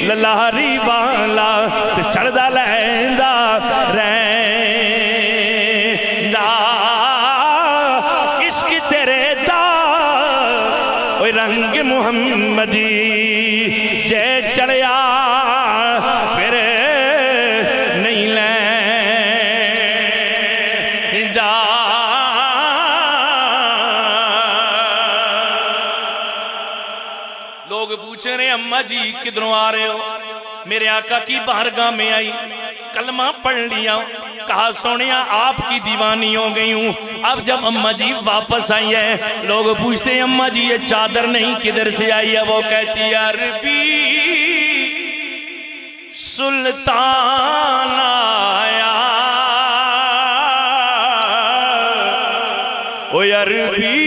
A: ललारी वाला चढ़दा लैंदा रैंदा इश्क तेरे दा ओए रंग मुहम्मदी जे चढ़िया फिर नहीं लैंदा। लोग पूछ रहे अम्मा जी किधरों आ रहे हो? मेरे आका की बारगाह में आई, कलमा पढ़ लिया। कहा सोनिया आपकी दीवानी हो गई हूँ। अब जब अम्मा जी वापस आई है, लोग पूछते हैं अम्मा जी ये चादर नहीं किधर से आई है? वो कहती है अरबी सुल्तान आया, ओ अरबी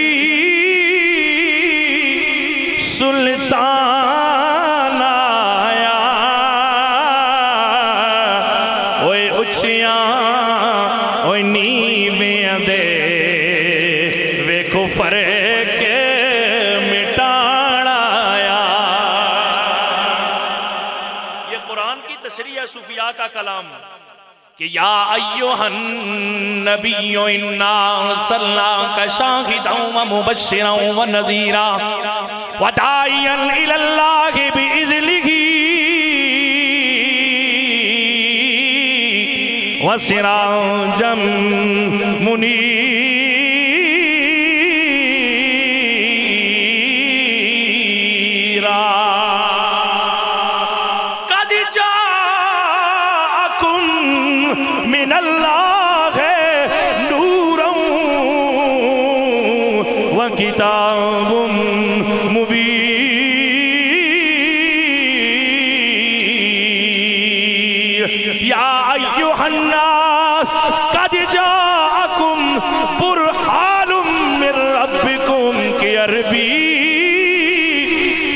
A: सुल्तान आया, ओए उचिया ओए नीवियां दे वेखो फर्क मिटाना आया। ये कुरान की तशरीह है, सूफिया का कलाम कि या अय्युहन नबिय्यु इन्ना अर्सलनाका शाहिदन व मुबश्शिरन व नज़ीरा व दाइयन इलल्लाहि बिइज़निही व सिराजम मुनीरा। कद जाअकुम मिनल्लाह नूरन व किताबुम मुबीन। या अय्युहन नास कद जाअकुम बुरहानुम मिर रब्बिकुम कि अरबी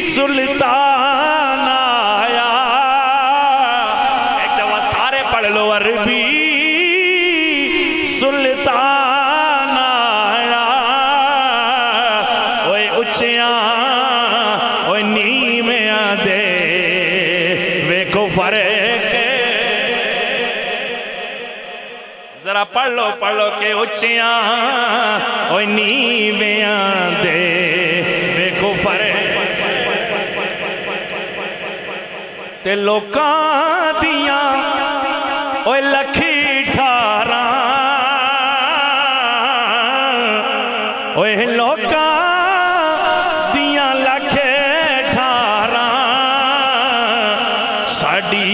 A: सुल्तान आया। एक दफा सारे पढ़ लो अरबी सुल्तान आया, ओए उचिया पढ़ लो के उच्चियां ओए नीवियां दे वेखो फर्क ते लोकां दियां ओए लखी ठारां ओए लोकां दियां लखे ठारां साडी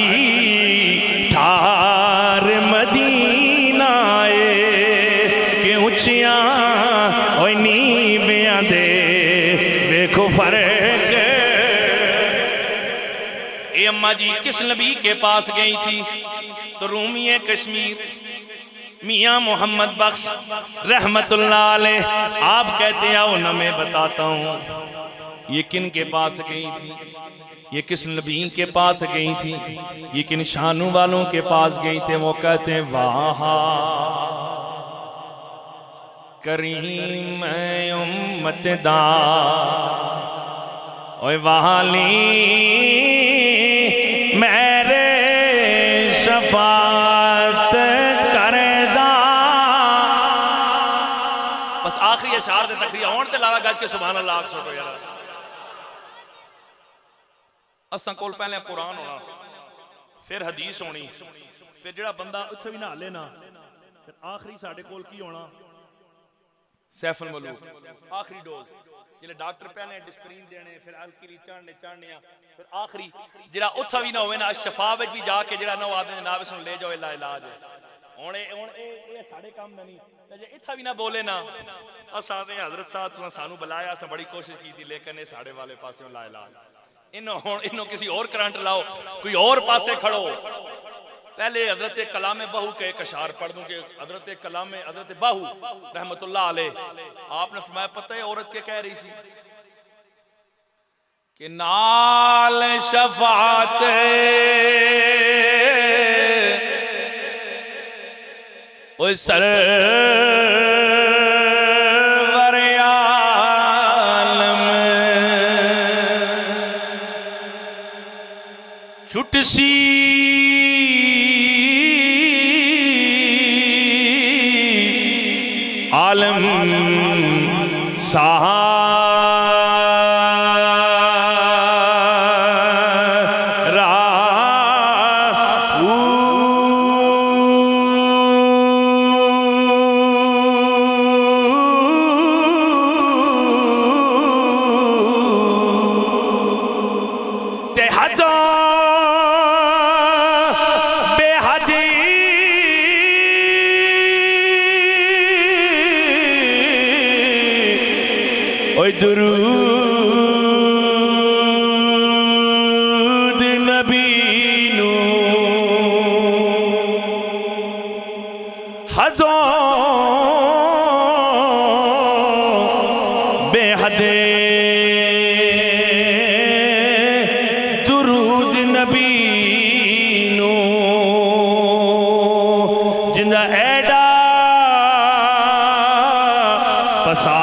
A: ठार मदीना के उच्चियां ओए नीवियां दे वेखो फर्क। ये अम्मा जी किस नबी के पास गई थी तो रूमी कश्मीर मियाँ मोहम्मद बख्श रहमतुल्लाह अलैह आप कहते आओ ना मैं बताता हूँ ये किन के पास गई थी, ये किस नबी के पास गई थी, ये किन शानू वालों के पास गई थे। वो कहते हैं वाह करीम उम्मत दा ओए वाली मेरे शफात करदा। बस आखिरी अशार से तकरीर होने ते लाला गज के सुभान अल्लाह आप सुनो यार। असां कोल पहले कुरान होना फिर हदीस होनी फिर जेड़ा बंदा उत्थे भी नहा लेना फिर आखिरी साडे कोल की होना सैफुल मलूक आखिरी डोज जिले डॉक्टर पहले डिस्प्रीन देने फिर अलकीरी चढ़ने फिर आखिरी जेड़ा उत्था भी ना होवे ना शफा विच भी जाके जेड़ा ना आदमी जनाब सुन ले जाओ इलाज हुण ए साडे काम दा नहीं ते जे इत्था भी ना बोले ना असां दे हजरत साहब तुसां सानू बुलाया असां बड़ी कोशिश की थी लेकिन ये साडे वाले पासे ला इलाज इन्हों किसी और करंट लाओ कोई और पासे खड़ो। पहले हजरत कलाम बहू के एक अशार पढ़ दूं कि हजरत कलाम हजरत बहू रहमतुल्लाह अलैह आपने फरमाया पता है औरत के कह रही सी कि नाल शफात ओए सरवर आलम छुटसी आलम सहारा ते हदों दुरूद नबी नू हदों बेहदे दुरूद नबी नू जिंदा एडा पसा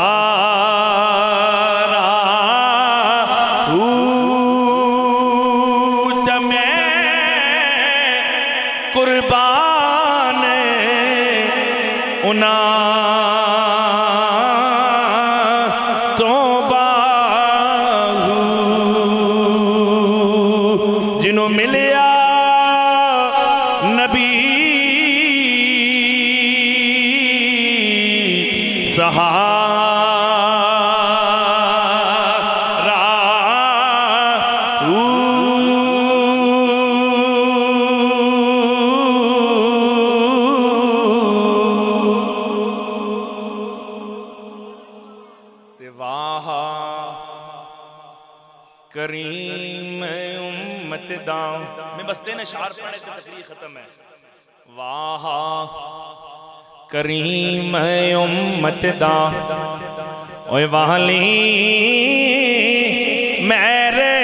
A: कुर्बान उना तो बाहू जिन्हों मिलिया नबी सहारा करीम उम्मत दा मैं बस तीन अशार पढ़े तो तकरीर खत्म है। वाह करीम उम्मत दा ओए वाली मेरे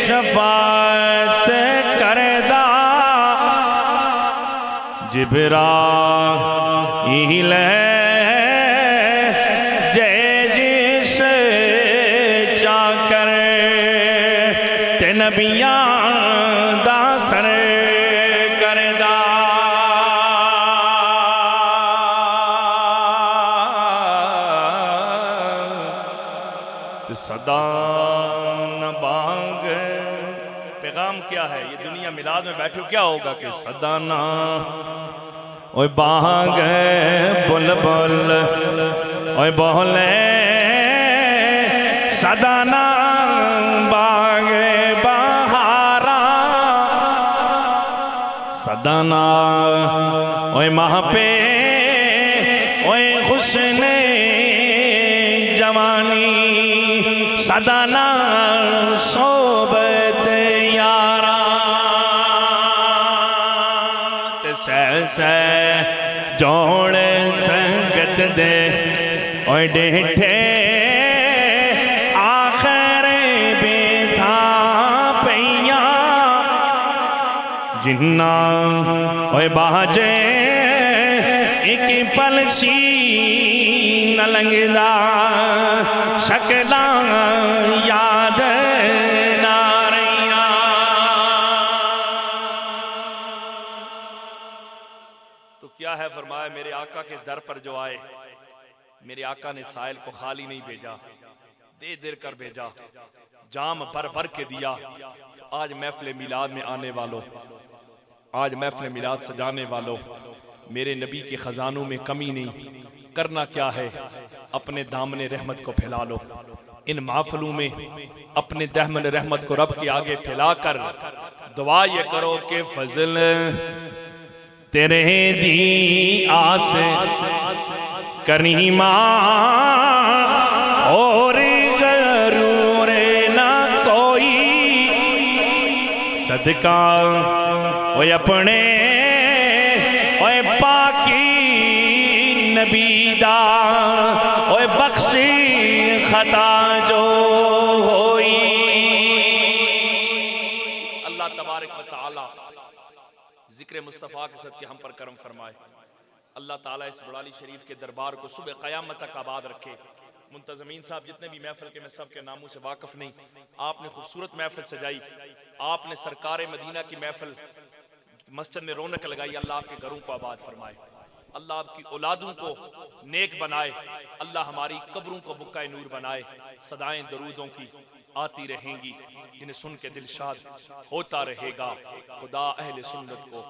A: शफात करदा जिब्राईल नबियां दा सर करदा सदा न बांग। पैगाम क्या है? ये दुनिया मिलाद में बैठे हो, क्या होगा कि सदा ना ओए बांग बुलबुल ओए बोले सदा ना बांग बहारा, सदा ना ओए माह पे ओए हुस्ने जवानी, सदा ना सोबत यारा, ते सह जोड़े संगत दे ओए डेठे आखिर बेथा पैया, जिन्ना ओए बाजे एक पलसी न लंगदा, शकला याद ना रहिया। तो क्या है फरमाया, मेरे आका के दर पर जो आए, मेरे आका ने साइल को खाली नहीं भेजा, दे दे कर भेजा, जाम भर भर के दिया। तो आज महफिल मिलाद में आने वालों, आज महफिल मिलाद सजाने वालों, मेरे नबी के खजानों में कमी नहीं, करना क्या है, अपने दामने रहमत को फैला लो। इन महफिलों में अपने दामन रहमत को रब के आगे फैलाकर दुआ ये करो कि फजल तेरे दी आस करीमा और गरूर ना कोई, सदका ओए अपने ओए पाकी नबीदा, ओए बख्शी खता जो होई। अल्लाह तबारक व तआला जिक्र मुस्तफ़ा के सदके हम पर करम फरमाए। अल्लाह ताला इस बुढ़ाली शरीफ के दरबार को सुबह क़यामत तक आबाद रखे। मुंतज़मीन साहब जितने भी महफिल के, मैं सब के नामों से वाकिफ़ नहीं, आपने खूबसूरत महफिल सजाई, आपने सरकार मदीना की महफिल मस्जिद में रौनक लगाई। अल्लाह आपके घरों को आबाद फरमाए, अल्लाह आपकी औलादों को नेक बनाए, अल्लाह हमारी कब्रों को बुक्का नूर बनाए। सदाएं दरूदों की आती रहेंगी, इन्हें सुन के दिल शाद होता रहेगा। खुदा अहले सुन्नत को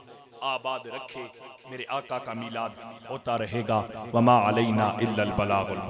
A: आबाद रखे, मेरे आका का मीलाद होता रहेगा। वमा अलैना इल्लल बलागुल।